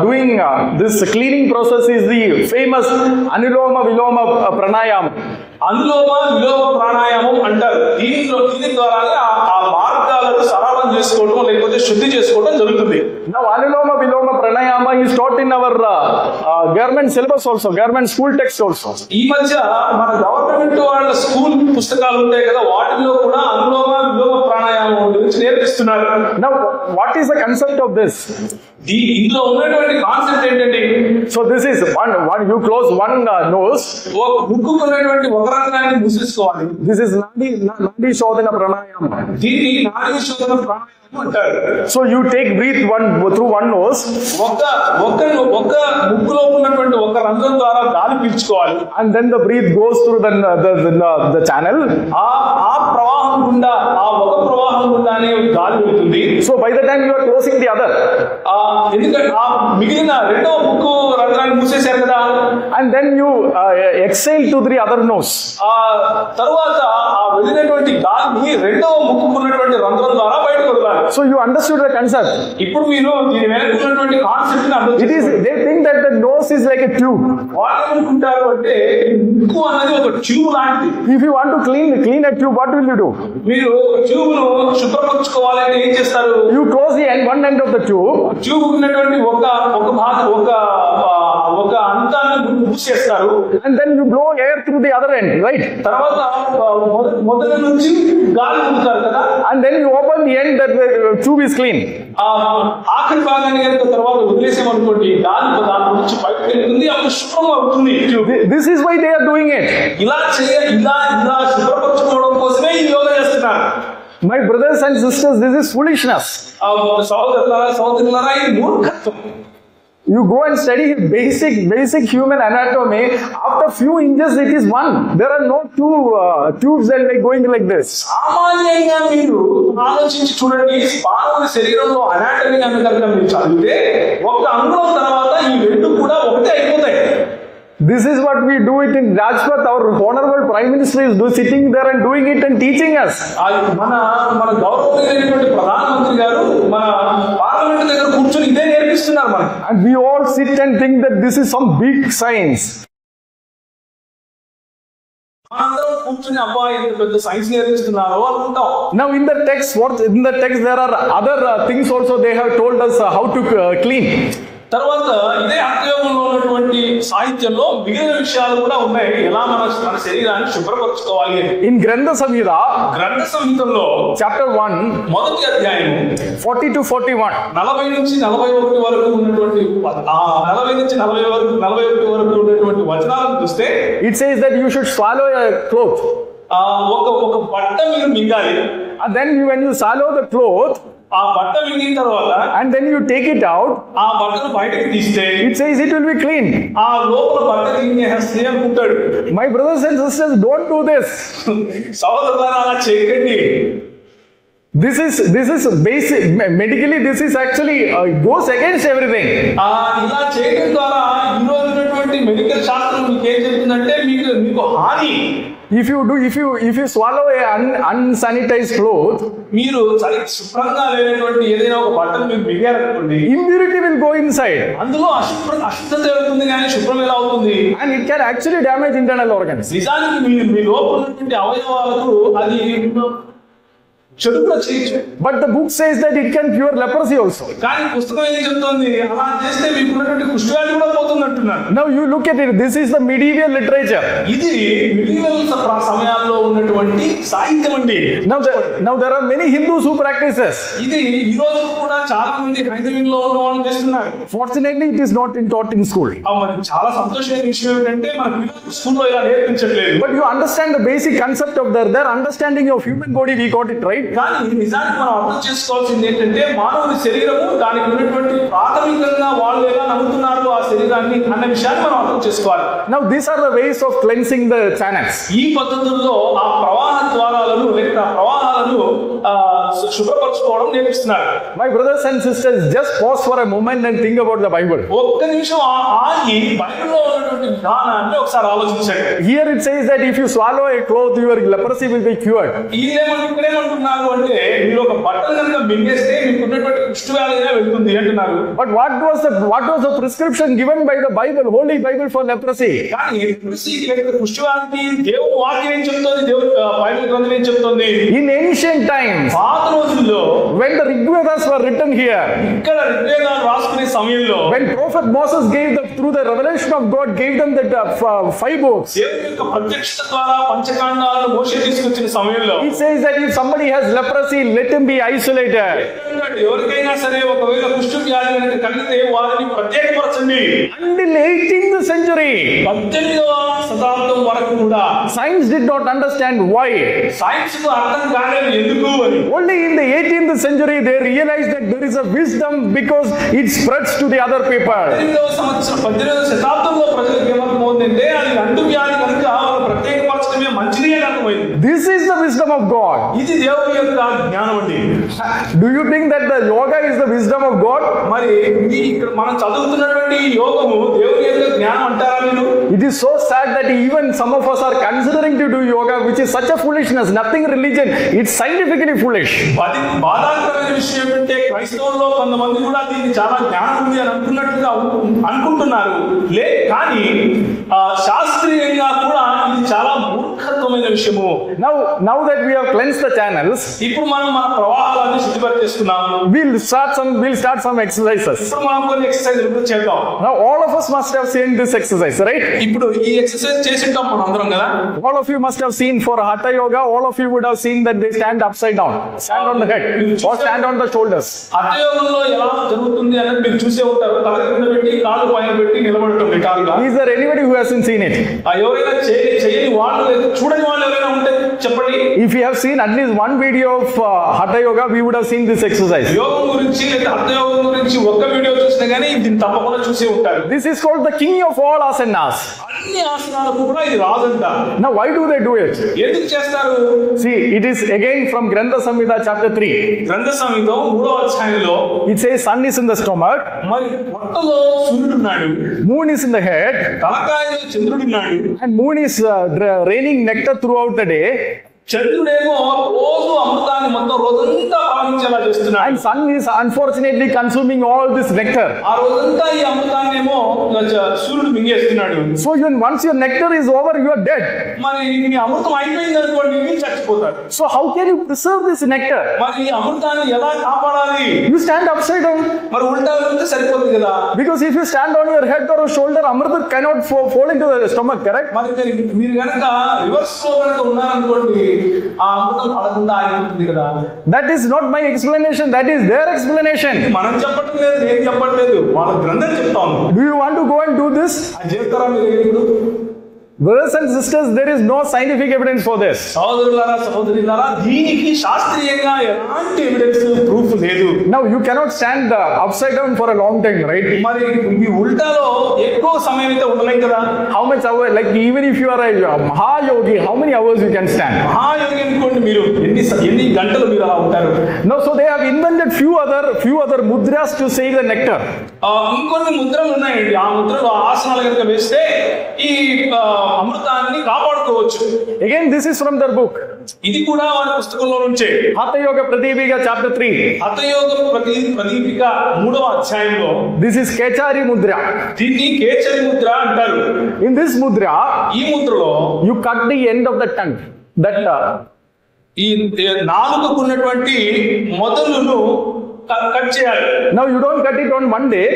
doing this cleaning process is the famous Anuloma Viloma Pranayama. Anulom విలోమ ప్రాణాయామం అంటారు. దీని ద్వారానే ఆ మార్గాలను సరళం చేసుకోవడం లేకపోతే శుద్ధి చేసుకోవడం జరుగుతుంది. Now Anuloma Viloma Pranayama is taught in our government syllabus also, government school text also. ఈ మధ్య మన గవర్నమెంట్ వాళ్ళ స్కూల్ పుస్తకాలు ఉంటాయి కదా, వాటిలో కూడా అనులోమ విలోమ ప్రాణాయామం గురించి నేర్పిస్తున్నారు. Now what is the concept of this? ఇందులో ఉన్నటువంటి కాన్సెప్ట్ ఏంటంటే, so this is one you close one nose. ముక్కుకున్నటువంటి ఒక రంధ్రాన్ని మూసేసుకోవాలి. This is Nadi Shodhana Pranayama. దీన్ని నాడీ శోధన ప్రాణాయామం అంటారు. So you take breathe through one nose. ఒక్క ముక్కులో ఉన్నటువంటి ఒక రంధ్రం ద్వారా గాలి పీల్చుకోవాలి. And then the breath goes through the channel. ఆ ప్రవాహం గుండా ఆ ఒక ప్రవాహం గుండానే గాలి వెళ్తుంది. So by the time you are closing the other, ఎందుకంటే ఆ మిగిలిన రెండవ ముక్కు రంధ్రాన్ని మూసేశారు కదా, and then you exhale to the other nose. ఆ తరువాత ఆ వెళ్ళినటువంటి గాలిని రెండవ ముక్కుకున్నటువంటి రంధ్రం ద్వారా బయటకు వదలాలి. So you understood the concept. ఇప్పుడు మీరు దీని వెనుకున్నటువంటి కాన్సెప్ట్ ని అర్థం చేసుకోండి. They think that the nose is like a tube. వాళ్ళు అనుకుంటారు అంటే ముక్కు అనేది ఒక ట్యూబ్ లాంటిది. If you want to clean a tube, what will you do? మీరు ట్యూబ్ ను శుభ్రపరచుకోవాలంటే ఏం చేస్తారు? You close one end of the tube. Tube ఉన్నటువంటి ఒక భాగం ఒక అంతాన్ని మూసేస్తారు. And then you blow air through the other end, right? తర్వాత మొదల నుంచి గాలి వదులుతారు కదా. And then you open the end that the tube is clean. ఆఖరి భాగాన్ని కనుక తర్వాత వదిలేసామనుకోండి, గాలి దాని నుంచి బయటకు వెళ్తుంది, అప్పుడు శుభ్రం అవుతుంది tube. This is why they are doing it. ఇలా శుభ్రపరచుకోవడం కోసమే ఈ యోగా చేస్తున్నారు. My brothers and sisters, this is foolishness. సహోదరులారా ఇది మూర్ఖత్వం. You go and study basic human anatomy. After few inches, it is one. There are no two tubes that like going like this. సామాన్యంగా మీరు ఆలోచించి చూడండి, మానవుడి శరీరంలో అనాటమీ కనుక మీరు చదివితే ఒక అంగుళం తర్వాత ఈ రెండు కూడా ఒకటే అయిపోతాయి. This is what we do it in Rajpath. Our honorable Prime Minister is sitting there and doing it and teaching us. మన గౌరవమైనటువంటి ప్రధానమంత్రి గారు మన పార్లమెంట్ దగ్గర కూర్చొని ఇదే నేర్పిస్తున్నారు మనకి. And we all sit and think that this is some big science. అందరం కూర్చొని అబ్బాయి ఇంత పెద్ద సైన్స్ నేర్పిస్తున్నారు అనుకుంటాం. Now in the text there are other things also. They have told us how to clean. తర్వాత ఇదే హఠయోగంలో ఉన్నటువంటి సాహిత్యంలో మిగిలిన విషయాలు కూడా ఉన్నాయి, ఎలా మన శరీరాన్ని శుభ్రపరచుకోవాలి. In Grantha Samhita, గ్రంథ సంహితలో chapter 1, మొదటి అధ్యాయం 40 to 41. 40 నుంచి 41 వరకు ఉన్నటువంటి 40 నుంచి 41 వరకు ఉన్నటువంటి వచనాలను చూస్తే It says that you should swallow a cloth. ఒక బట్ట మీరు మింగాలి. And then when you swallow the cloth, ఆ బట్ట మింగిన తర్వాత and then you take it out, ఆ బట్టను బయటకు తీస్తే it says it will be clean. ఆ లోపల బట్ట తీసేస్తే అనుకుంటాడు. My brothers and sisters, don't do this. సహోదరులారా అలా చేయకండి. This is basic. Medically, this is actually goes against everything. ఇలా చేయడం ద్వారా ఈ రోజు ఉన్నటువంటి మెడికల్ శాస్త్రం మీకు ఏం చెప్తుందంటే మీకు హాని. If you swallow a unsanitized cloth, మీరు శుభ్రంగా లేనటువంటి ఏదైనా ఒక బట్టను మీరు మింగారనుకోండి, impurity will go inside. అందులో అశుద్ధత అవుతుంది కానీ శుభ్రం ఎలా అవుతుంది? And it can actually damage internal organs. నిజానికి మీ లోపల ఉన్నటువంటి అవయవాలకు అది చెడు కూడా చేయొచ్చు. But the book says that it can cure leprosy also. కానీ పుస్తకం ఏం చెప్తోంది, అలా చేస్తే మీకు ఉన్నటువంటి కుష్ఠవ్యాధి కూడా పోతుంది అంటున్నారు. Now you look at it. This is the medieval literature. ఇది మిడివల్ సమయాల్లో ఉన్నటువంటి సాహిత్యం అండి. Now there are many Hindus who practice this. ఇది ఈ రోజు కూడా చాలా మంది హైందవంలో ఉన్న వాళ్ళు చేస్తున్నారు. Fortunately, it is not taught in school. మరి చాలా సంతోషమైన విషయం ఏంటంటే మన పిల్లలకు స్కూల్లో ఇలా నేర్పించట్లేదు. But you understand the basic concept of their understanding of human body. We got it right. కానీ నిజానికి మనం అర్థం చేసుకోవాల్సింది ఏంటంటే మానవుని శరీరము దానికి ఉన్నటువంటి ప్రాథమికంగా వాళ్ళు ఎలా నమ్ముతున్నారు ఆ శరీరాన్ని అన్న విషయాన్ని మనం అర్థం చేసుకోవాలి. Now these are the ways of cleansing the channels. ఈ పద్ధతుల్లో ఆ ప్రవాహ ద్వారాలను లేక ప్రవాహాలను శుభ్రపరచుకోవడం నేర్పిస్తున్నారు. My brothers and sisters, just pause for a moment and think about the Bible. ఒక్క నిమిషం ఆగి బైబిల్లో ఉన్నటువంటి విధానాన్ని ఒకసారి ఆలోచించండి. Here it says that if you swallow a cloth, your leprosy will be cured. ఇక్కడేమంటున్నారు అంటే మీరు ఒక బట్టలు కనుక మింగేస్తే మీకు ఉన్నటువంటి కుష్ఠవ్యాధి వెళ్తుంది అంటున్నారు. But what was the prescription given by the Bible, Holy Bible, for leprosy? కానీ కుష్ఠవ్యాధి దేవుని వాక్యం ఏం చెప్తోంది, దేవుని బైబిల్ గ్రంథం ఏం చెప్తోంది? In ancient times, పాత రోజుల్లో when the Rigvedas were written here, ఇక్కడ ఋగ్వేదాలు రాసుకునే సమయంలో when Prophet Moses through the revelation of God gave them the 5 books, దేవుని యొక్క ప్రత్యక్షత ద్వారా పంచకాండాలను మోషే తీసుకొచ్చిన సమయంలో it says that if somebody has leprosy, let him be isolated. ఎవరికైనా సరే ఒకవేళ కుష్ఠవ్యాధి కలిగితే వారిని ప్రత్యేకపరచండి. Until 18th century, 18వ శతాబ్దం వరకు కూడా science did not understand why. Science కు అర్థం కాలేదు ఎందుకు అని. Only in the 18th century they realized that there is a wisdom because it spreads to the other people. 18వ శతాబ్దంలో ప్రజలకు ఏమర్థమవుతుందంటే అది అంటు వ్యాధి కనుక వాళ్ళు ప్రత్యేకపరచడమే మంచిది అని అర్థమైంది. This is the wisdom of God. ఇది దేవుని యొక్క జ్ఞానం అండి. Do you think that the yoga is the wisdom of God? మరి ఇక్కడ మనం చదువుతున్నటువంటి యోగము దేవుని యొక్క జ్ఞానం అంటారా మీరు? It is so sad that even some of us are considering to do yoga, which is such a foolishness. Nothing religion. It's scientifically foolish. బాధాకరమైన విషయం ఏంటంటే క్రైస్తవుల్లో కొంతమంది కూడా దీన్ని చాలా జ్ఞానం ఉంది అని అనుకుంటున్నారు. కానీ శాస్త్రీయంగా కూడా ఇది చాలా మూర్ఖత్వమైన విషయము. Now that we have cleansed the channels, ఇప్పుడు మనం మన ప్రవాహాలను శుద్ధిపరిచేస్తున్నాము. we'll start some exercises. ఇప్పుడు మనం కొన్ని ఎక్సర్సైజ్ చేద్దాం. Now all of us must have seen this exercise, right? ఇప్పుడు ఈ ఎక్సర్సైజ్ చేసింటాం మనం అందరం కదా. All of you must have seen for hatha yoga. All of you would have seen that they stand upside down, stand on the head, or stand on the shoulders. Hatha యోగంలో ఎలా జరుగుతుంది అనేది మీరు చూసే ఉంటారు. తల కింద పెట్టి కాళ్ళు పైన పెట్టి నిలబడటం నిటారుగా. Is there anybody who hasn't seen it? ఎవరైనా చేయని వాళ్ళు చూడని వాళ్ళు ఎవరైనా ఉంటే చెప్పండి. If you have seen at least one video of Hatha Yoga, we would have seen this exercise. యోగం గురించి లేదా హఠ యోగం గురించి ఒక్క వీడియో చూసినా గానీ దీన్ని తప్పకుండా చూసే ఉంటారు. This is called the king of all asanas. అన్ని ఆసనాలకు కూడా ఇది రాదంట. Now why do they do it? ఎందుకు చేస్తారు? See, it is again from Grantha Samhita chapter 3. గ్రంథ సంహితం 3వ అధ్యాయంలో It says sun is in the stomach, మరి పొట్టలో సూర్యుడున్నాడు, moon is in the head, తలకాయలో చంద్రుడున్నాడు, and moon is raining nectar throughout the day, చంద్రుడేమో రోజు అమృతాన్ని మొత్తం రోజంతా పాలించేలా చేస్తున్నాడు. and sun is unfortunately consuming all this nectar. ఆ రోజంతా ఈ అమృతాన్ని ఏమో సూర్యుడు మింగేస్తున్నాడు. So once your nectar is over, you are dead. మరి నీ అమృతం అయిపోయింది అనుకోండి, మీరు చచ్చిపోతారు. So how can you preserve this nectar? మరి ఈ అమృతాన్ని ఎలా కాపాడాలి? You stand upside down. మరి ఉల్టా వెళ్తే సరిపోతుంది కదా. Because if you stand on your head or shoulder, Amrita cannot fall into the stomach, correct? మరి మీరు కనుక రివర్స్ లో కనుక ఉన్నారనుకోండి, ఆ అమృతం పడకుండా ఆగిపోతుంది కదా. That is not my explanation, that is their explanation. మనం చెప్పటం లేదు, నేను చెప్పట్లేదు, వాళ్ళ గ్రంథం చెప్తా ఉన్నాం. Do you want to go and do this? అది చెప్తారా మీరు ఇప్పుడు? Brothers and sisters, there is no scientific evidence for this. సహోదరులారా సహోదరులారా, దీనికి శాస్త్రీయంగా ఎలాంటి ఎవిడెన్స్ ప్రూఫ్ లేదు. Now you cannot stand upside down for a long time, right? మరి ఈ ఉల్టాలో ఎక్కువ సమయం అయితే ఉండలేం కదా. How much hour, like even if you are a Mahayogi, how many hours you can stand? మహాయోగి అనుకోండి, మీరు ఎన్ని గంటలు మీరు అలా ఉంటారు? No, so they have invented few other mudras to save the nectar. ఇంకొన్ని ముద్రలు ఉన్నాయండి. ఆ ముద్రలు ఆసనాలు కనుక వేస్తే ఈ అమృతాన్ని కాపాడుకోవచ్చు. Again, this is from their book. ఇది కూడా వారి పుస్తకంలో నుంచే. Hatha Yoga Pradipika chapter 3. Hatha yoga Pradeepika 3వ అధ్యాయంలో This is Kechari Mudra. దీన్ని కేచరి ముద్ర అంటారు. In this mudra, ఈ ముద్రలో you cut the end of the tongue. That ఈ నాలుకకు ఉన్నటువంటి మొదలును కట్ చేయాలి. now you don't cut it on one day.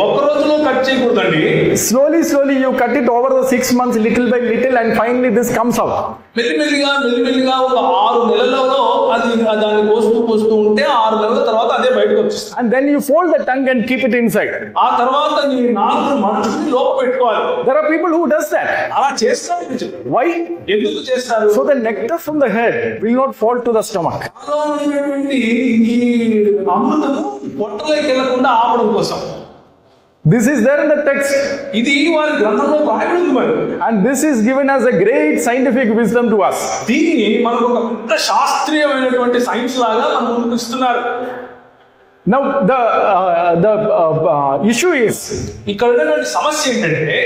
ఒక రోజులో కట్ చేయకూడదండి. Slowly you cut it over the 6 months, little by little, and finally this comes out. మెల్లిమెల్లిగా ఒక 6 నెలలలో అది దాన్ని పోస్తూ ఉంటే 6 నెలల తర్వాత అదే బయటకు వచ్చేస్తుంది. And then you fold the tongue and keep it inside. ఆ తర్వాత నీ నాలుగు మనుషుల్ని లోపల పెట్టుకోవాలి. There are people who does that. అలా చేస్తారు. Why? ఎందుకు చేస్తారు? So the nectar from the head will not fall to the stomach. ఈ అమృతము పొట్టలోకి వెళ్లకుండా ఆపడం కోసం. This is there in the text. ఇది వారి గ్రంథంలో రాయబడింది మరి. And this is given as a great scientific wisdom to us. దీన్ని మనకు ఒక పెద్ద శాస్త్రీయమైనటువంటి సైన్స్ లాగా మనం ముందుకు ఇస్తున్నారు. Now the issue is, ఇక్కడ ఉన్నటువంటి సమస్య ఏంటంటే,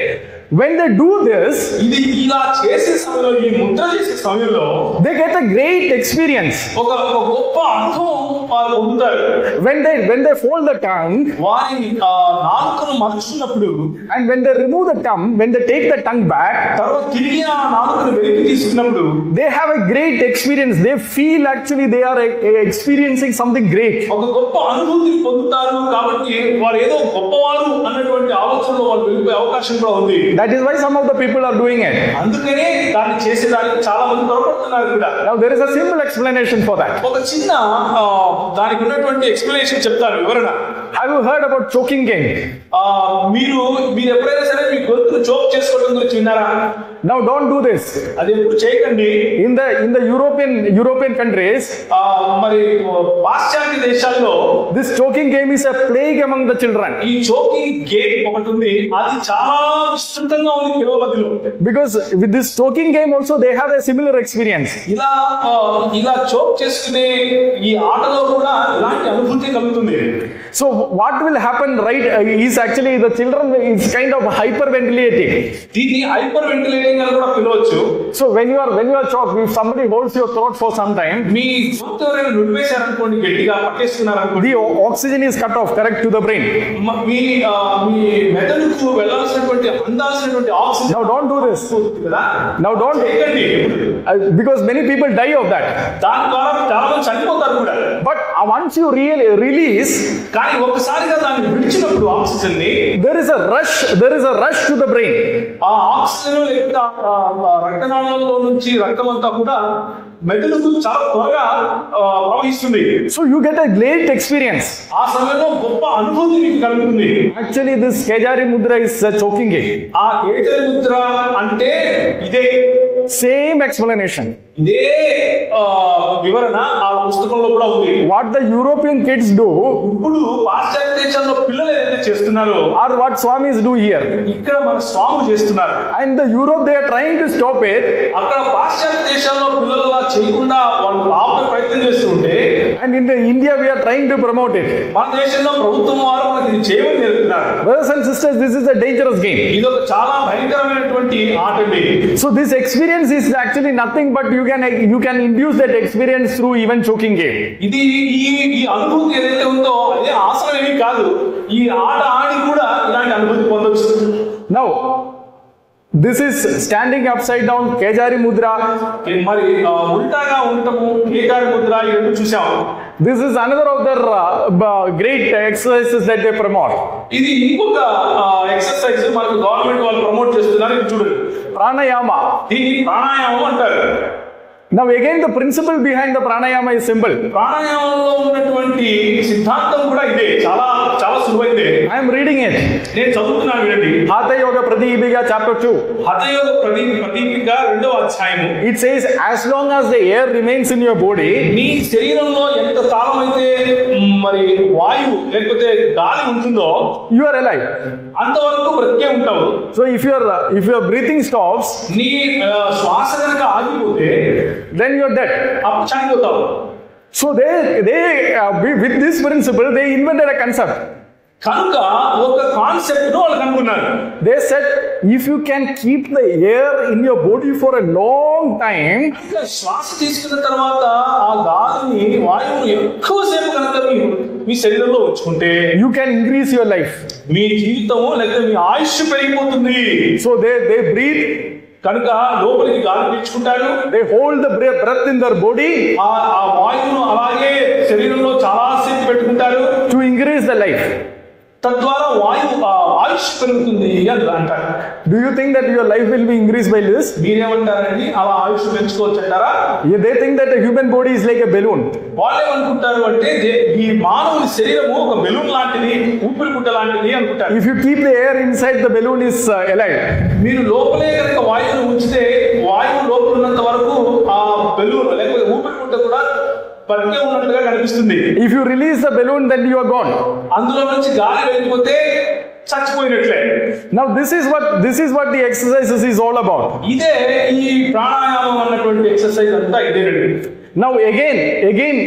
when they do this, ఇది ఇలా చేసే సమయంలో, ఈ ముద్ర చేసే సమయంలో they get a great experience. ఒక గొప్ప అనుభవం వాళ్ళు పొందుతారు. When they fold the tongue, వారి నాలుకను మలుచుకున్నప్పుడు, and when they remove the tongue, when they take the tongue back, తర్వాత తిరిగి ఆ నాలుకను వెలికి తీసుకున్నప్పుడు they have a great experience. They feel actually they are experiencing something great. ఒక గొప్ప అనుభూతిని పొందుతారు. కాబట్టి వారు ఏదో గొప్పవారు అన్నటువంటి ఆలోచనలో వాళ్ళు వెళ్ళిపోయే అవకాశం కూడా ఉంది. That is why some of the people are doing it. అందుకనే దాన్ని చేసేదానికి చాలా మంది పొరపడుతున్నారు కూడా. Now there is a simple explanation for that. ఒక చిన్న దానికి ఉన్నటువంటి ఎక్స్ప్లెనేషన్ చెప్తాను, వివరణ. Have you heard about choking game? మీరు ఎప్పుడైనా సరే మీ గొంతును చోక్ చేసుకోవడం గురించి విన్నారా? Now don't do this. అది ఎప్పుడు చేయకండి. In the European countries, మరి పాశ్చాత్య దేశాల్లో this choking game is a plague among the children. ఈ చోకింగ్ గేమ్ ఒకటి ఉంది. అది చాలా విస్తృతంగా ఉంది పిల్లల మధ్యలో. Because with this choking game also they have a similar experience. ఇలా చోక్ చేసుకునే ఈ ఆటలో కూడా ఇలాంటి అనుభూతి కలుగుతుంది. So what will happen, right, is actually the children is kind of hyperventilating. దీన్ని హైపర్ వెంటిలేటింగ్ అని కూడా పిలవచ్చు. So when you are choked, if somebody holds your throat for some time, మీ గొంతు ఎవరైనా నుడిపేశారనుకోండి, గట్టిగా పట్టేసుకున్నారనుకోండి, the oxygen is cut off, correct, to the brain. మీ మెదడుకు వెళ్ళాల్సినటువంటి అందాల్సినటువంటి oxygen. Now don't do this. కదా, Now don't, because many people die of that. దాని ద్వారా చాలా మంది చనిపోతారు కూడా. But once you release, కానీ ఒక్కసారిగా దాన్ని విడిచినప్పుడు ఆక్సిజన్ ని, there is a rush to the brain. ఆ ఆక్సిజన్ లేకుండా రక్తనాళాల్లో నుంచి రక్తం అంతా కూడా మెదడుకు చాలా త్వరగా ప్రవహిస్తుంది. So you get a great experience. ఆ సమయంలో గొప్ప అనుభూతి మీకు కలుగుతుంది. Actually this Kechari Mudra is a choking game. ఆ కేచరి ముద్ర అంటే ఇదే. same explanation. ఇదే వివరణ ఆ పుస్తకంలో కూడా ఉంది. What the European kids do, ఇప్పుడు పాశ్చాత్య దేశాల్లో పిల్లలు ఏదైతే చేస్తున్నారో or what Swamis do here. ఇక్కడ మన స్వాములు చేస్తున్నారు. And the Europe, they are trying to stop it. అక్కడ పాశ్చాత్య దేశాల్లో పిల్లలు అలా చేయకుండా వాళ్ళు ఆపే ప్రయత్నం చేస్తుంటే, And in India, we are trying to promote it. మన దేశంలో ప్రభుత్వం వారు మనకి ఇది చేయమని చెప్తున్నారు. Brothers and sisters, this is a dangerous game. ఇది ఒక చాలా భయంకరమైనటువంటి ఆట అండి. So this experience is actually nothing but you can induce that experience through even choking game. ఇది ఈ అనుభూతి ఏదైతే ఉందో అదే ఆసనం ఏమీ కాదు. ఈ ఆట ఆడి కూడా ఇలాంటి అనుభూతి పొందొచ్చు. Now, this is standing upside down, Kejari Mudra. మరి ఉల్టాగా ఉండటము, కేకారి ముద్ర ఈ రెండు చూసాం. This is another of their great exercises that they promote. ఇది ఇంకొక ఎక్సర్సైజ్ మనకు గవర్నమెంట్ వాళ్ళు ప్రమోట్ చేస్తున్నారు. ఇది చూడండి, Pranayama. దీన్ని ప్రాణాయామం అంటారు. Now again, the principle behind the pranayama is simple. ప్రాణాయామంలో ఉన్నటువంటి సిద్ధాంతం కూడా ఇదే, చాలా చాలా సులువైందే. I am reading it. నేను చదువుతున్నాను వినండి. Hatha Yoga Pradipika chapter 2. Hatha yoga Pradeepika 2వ అధ్యాయము. It says, as long as the air remains in your body, నీ శరీరంలో ఎంత కాలం అయితే మరి వాయువు లేకపోతే గాలి ఉంటుందో you are alive. అంతవరకు బ్రతికే ఉంటావు. So if your breathing stops, నీ శ్వాస కనుక ఆగిపోతే then you are dead. అప్పుడు చనిపోతావు. So with this principle, they invented a concept. కనుక ఒక కాన్సెప్ట్ ను వాళ్ళు కనుగొన్నారు. They said, if you can keep the air in your body for a long time, శ్వాస తీసుకున్న తర్వాత ఆ గాలిని వాయువును ఎక్కువసేపు కనుక మీ శరీరంలో ఉంచుకుంటే you can increase your life. మీ జీవితము లేకపోతే మీ ఆయుష్ పెరిగిపోతుంది. So they breathe, కనుక లోపలికి గాలి పీల్చుకుంటారు. they hold the breath in their body ఆ వాయువును అలాగే శరీరంలో చాలా సేపు పెట్టుకుంటారు. to increase the life. తద్వారా ఆయుష్ పెరుగుతుంది అని అంటారు. Do you think that your life will be increased by this? మీరేమంటారండి, అలా ఆయుష్ పెంచుకోవచ్చు అంటారా? They think that the human body is like a balloon. వాళ్ళు ఏమనుకుంటారు అంటే ఈ మానవుని శరీరము ఒక బెలూన్ లాంటిది, ఊపిరి గుట్ట లాంటిది అనుకుంటారు. If you keep the air inside, the balloon is alive. మీరు లోపలే కనుక వాయువును ఉంచితే వాయువు లోపల ఉన్నంత వరకు ఆ బెలూన్ లేకపోతే ఊపిరి గుట్ట కూడా బతికే ఉన్నట్లుగా కనిపిస్తుంది. If you release the balloon, then you are gone. అందులో నుంచి గాలి వెళ్ళిపోతే చచ్చిపోయినట్లే. Now this is what the exercises is all about. ఇదే ఈ ప్రాణాయామం అన్నటువంటి ఎక్సర్సైజ్ అంతా ఇదేనండి. Now again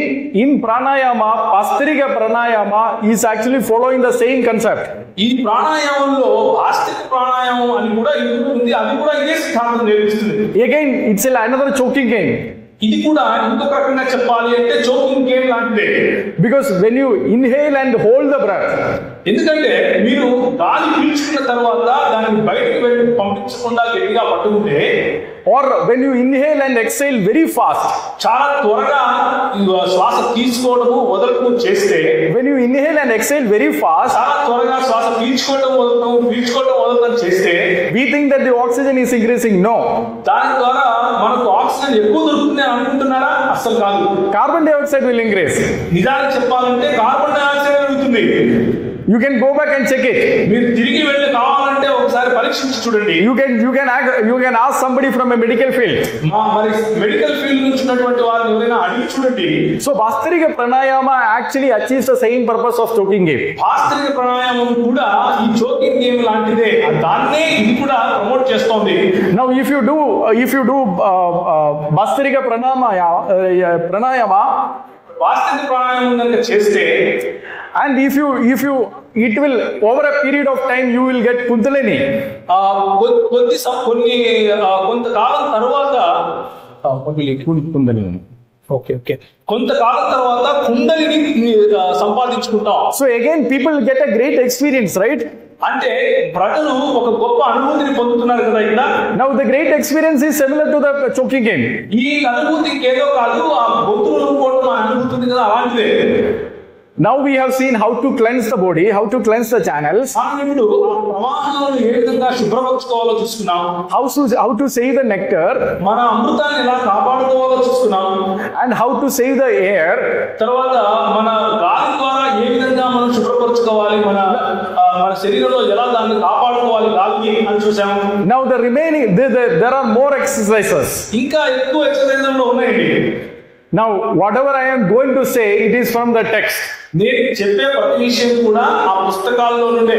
in pranayama, Pastrika pranayama is actually following the same concept. ఈ ప్రాణాయామంలో ఆస్తిక ప్రాణాయామం అని కూడా ఇంకొకటి ఉంది. అది కూడా ఇదే సిద్ధాంతం నేర్పిస్తుంది. Again, it's another choking game. ఇది కూడా ఇంకొక రకంగా చెప్పాలి అంటే చోకింగ్ గేమ్ లాంటిదే. Because when you inhale and hold the breath, ఎందుకంటే మీరు గాలి పీల్చుకున్న తర్వాత దాన్ని బయటకు వెళ్ళి పంపించకుండా గట్టిగా పట్టుకుంటే, or when you inhale and exhale very fast, చాలా త్వరగా శ్వాస తీసుకోవడము వదలటము చేస్తే, when you inhale and exhale very fast, చాలా త్వరగా శ్వాస పీల్చుకోవడం వదలటం చేస్తే, we think that the oxygen is increasing. No. దాని ద్వారా మనకు ఆక్సిజన్ ఎక్కువ దొరుకుతుంది అనుకుంటున్నారా? అసలు కాదు. Carbon dioxide will increase. నిజానికి చెప్పాలంటే కార్బన్ డైఆక్సైడ్ పెరుగుతుంది. You can go back and check it. మీరు తిరిగి వెళ్ళి కావాలంటే ఒకసారి పరీక్షించి చూడండి. You can ask somebody from a medical field. మరి మెడికల్ ఫీల్డ్ నుంచి ఉన్నటువంటి వారిని ఎవరైనా అడిగి చూడండి. So Pastrika pranayama actually achieves the same purpose of choking game. పాస్త్రిక ప్రాణాయామం కూడా ఈ చోకింగ్ గేమ్ లాంటిదే. దాన్నే ఇది కూడా ప్రమోట్ చేస్తోంది. Now if you do Pastrika pranayama, పాస్త్రిక ప్రాణాయామం కనుక చేస్తే, and if you it will over a period of time you will get kundalini. కొంతకాలం తర్వాత కొంతకాలం తర్వాత kundalini సంపాదించుకుంటాం. So again people get a great experience, right? అంటే ప్రజలు ఒక గొప్ప అనుభూతిని పొందుతున్నారు కదా ఇక్కడ. Now the great experience is similar to the choking game. ఈ అనుభూతి ఏదో కాదు, ఆ గొంతులు అనుకోవడం అనుభూతి ఉంది కదా, అలాంటిదే. Now we have seen how to cleanse the body, how to cleanse the channels, ఇప్పుడు ప్రవాహాలను ఏ విధంగా శుభ్రపరచుకోవాలో చూసుకున్నాం. how to save the nectar, మన అమృతాన్ని ఎలా కాపాడుకోవాలో చూసుకున్నాం. and how to save the air. తర్వాత మన గాలి ద్వారా ఏ విధంగా మనం శుభ్రపరచుకోవాలి, మన శరీరంలో ఎలా దాన్ని కాపాడుకోవాలి గాలిని అని చూసాము. Now the remaining, there are more exercises. ఇంకా ఎక్కువ ఎక్సర్సైజ్లు ఉన్నాయండి. Now whatever I am going to say, it is from the text. నేను చెప్పే ప్రతి విషయం కూడా ఆ పుస్తకాల్లో నుండే.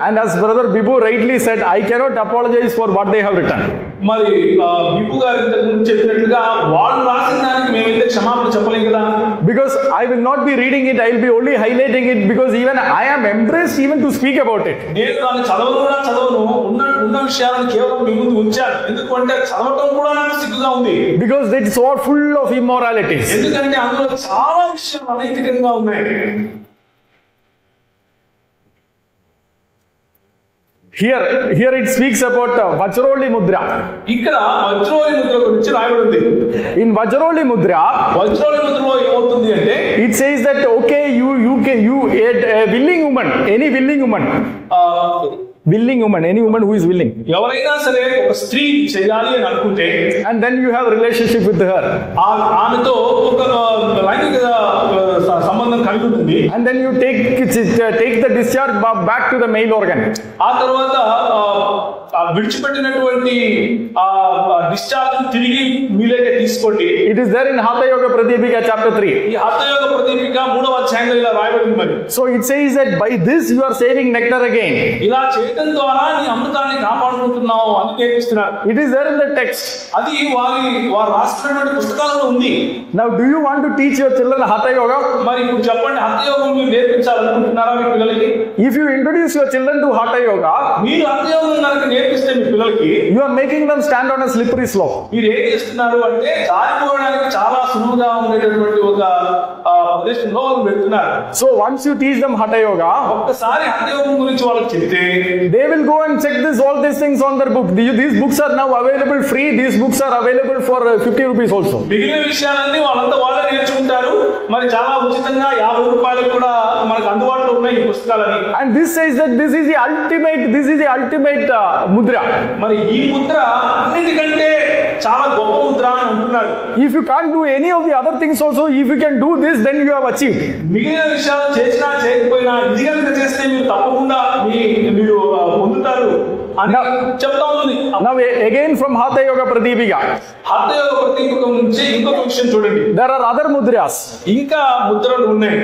And as brother Bibu rightly said, I cannot apologize for what they have written. మరి బిపు గారు ఇంతకు ముందు చెప్పినట్లుగా వాళ్ళు రాసిన దానికి మేమైతే క్షమాపణ చెప్పలేం కదా. Because I will not be reading it, I will be only highlighting it, because even I am embraced even to speak about it. నేను దాన్ని చదవను ఉన్న విషయాలను కేవలం మీ ముందు ఉంచాను. ఎందుకంటే చదవటం కూడా నాకు సిగ్గుగా ఉంది. Because it's all full of immoralities. ఎందుకంటే అందులో చాలా విషయాలు అనైతికంగా ఉన్నాయి. Here it speaks about Vajroli Mudra. ఇక్కడ వజ్రోలి ముద్ర గురించి రాయబడింది. In Vajroli Mudra, వజ్రోలి ముద్రలో ఏమవుతుంది అంటే it says that okay, you a willing woman, any willing woman, any woman who is willing, ఎవరైనా సరే ఒక స్త్రీ చేయాలి అని అనుకుంటే, and then you have relationship with her, ఆమెతో ఒక లైంగిక సంబంధం కలిగి ఉంటుంది, and then you take the discharge back to the male organ. ఆ తర్వాత విడిచిపెట్టినటువంటి డిశ్చార్జ్ తిరిగి మీలోకి తీసుకోండి. It is there in Hatha Yoga Pradipika chapter 3. ఈ హఠ యోగ ప్రదీపిక 3వ అధ్యాయంలో ఇలా రాయబడింది. మరి So it says that by this you are saving nectar again. ఇలా చేయడం ద్వారా నీ అమృతాన్ని కాపాడుకుంటున్నావు అని నేర్పిస్తున్నారు. It is there in the text. అది వారు రాసినటువంటి పుస్తకాలలో ఉంది. Now do you want to teach your children Hatha Yoga? మరి ఇప్పుడు చెప్పండి, హఠ యోగం మీరు నేర్పించాలనుకుంటున్నారా మీ పిల్లలకి? If you introduce your children to Hatha Yoga, మీరు హఠ యోగం కనుక నేర్పిస్తే మీ పిల్లలకి, you are making them stand on a slippery slope. మీరు ఏం చేస్తున్నారు అంటే జారిపోవడానికి చాలా సులువుగా ఉండేటటువంటి ఒక ప్రదేశంలో వాళ్ళు పెడుతున్నారు. So once you teach them Hatha Yoga, ఒక్కసారి హఠ యోగం గురించి వాళ్ళకి చెప్తే they will go and check all these things on their book. These books are now available free. These books are available for 50 rupees also. మిగిలిన విషయాలన్నీ వాళ్ళంతా వాళ్ళే నేర్చుకుంటారు. మరి చాలా ఉచితంగా 50 రూపాయలకు కూడా మనకు అందుబాటులో ఉన్నాయి ఈ పుస్తకాలని. And this says that this is the ultimate mudra. మరి ఈ ముద్ర అన్నిటికంటే చాలా గొప్ప ముద్ర అని అంటున్నారు. If you can't do any of the other things also, if you can do this, then you have achieved. మిగిలిన విషయాలు చేసినా చేయకపోయినా ఇది కనుక చేస్తే మీరు తప్పకుండా మీరు పొందుతారు అని చెప్తా ఉంది. Now again from Hatha Yoga Pradipika, hatha యోగ ప్రదీపిక నుంచి ఇంకొక విషయం చూడండి. there are other mudras. ఇంకా ముద్రలు ఉన్నాయి.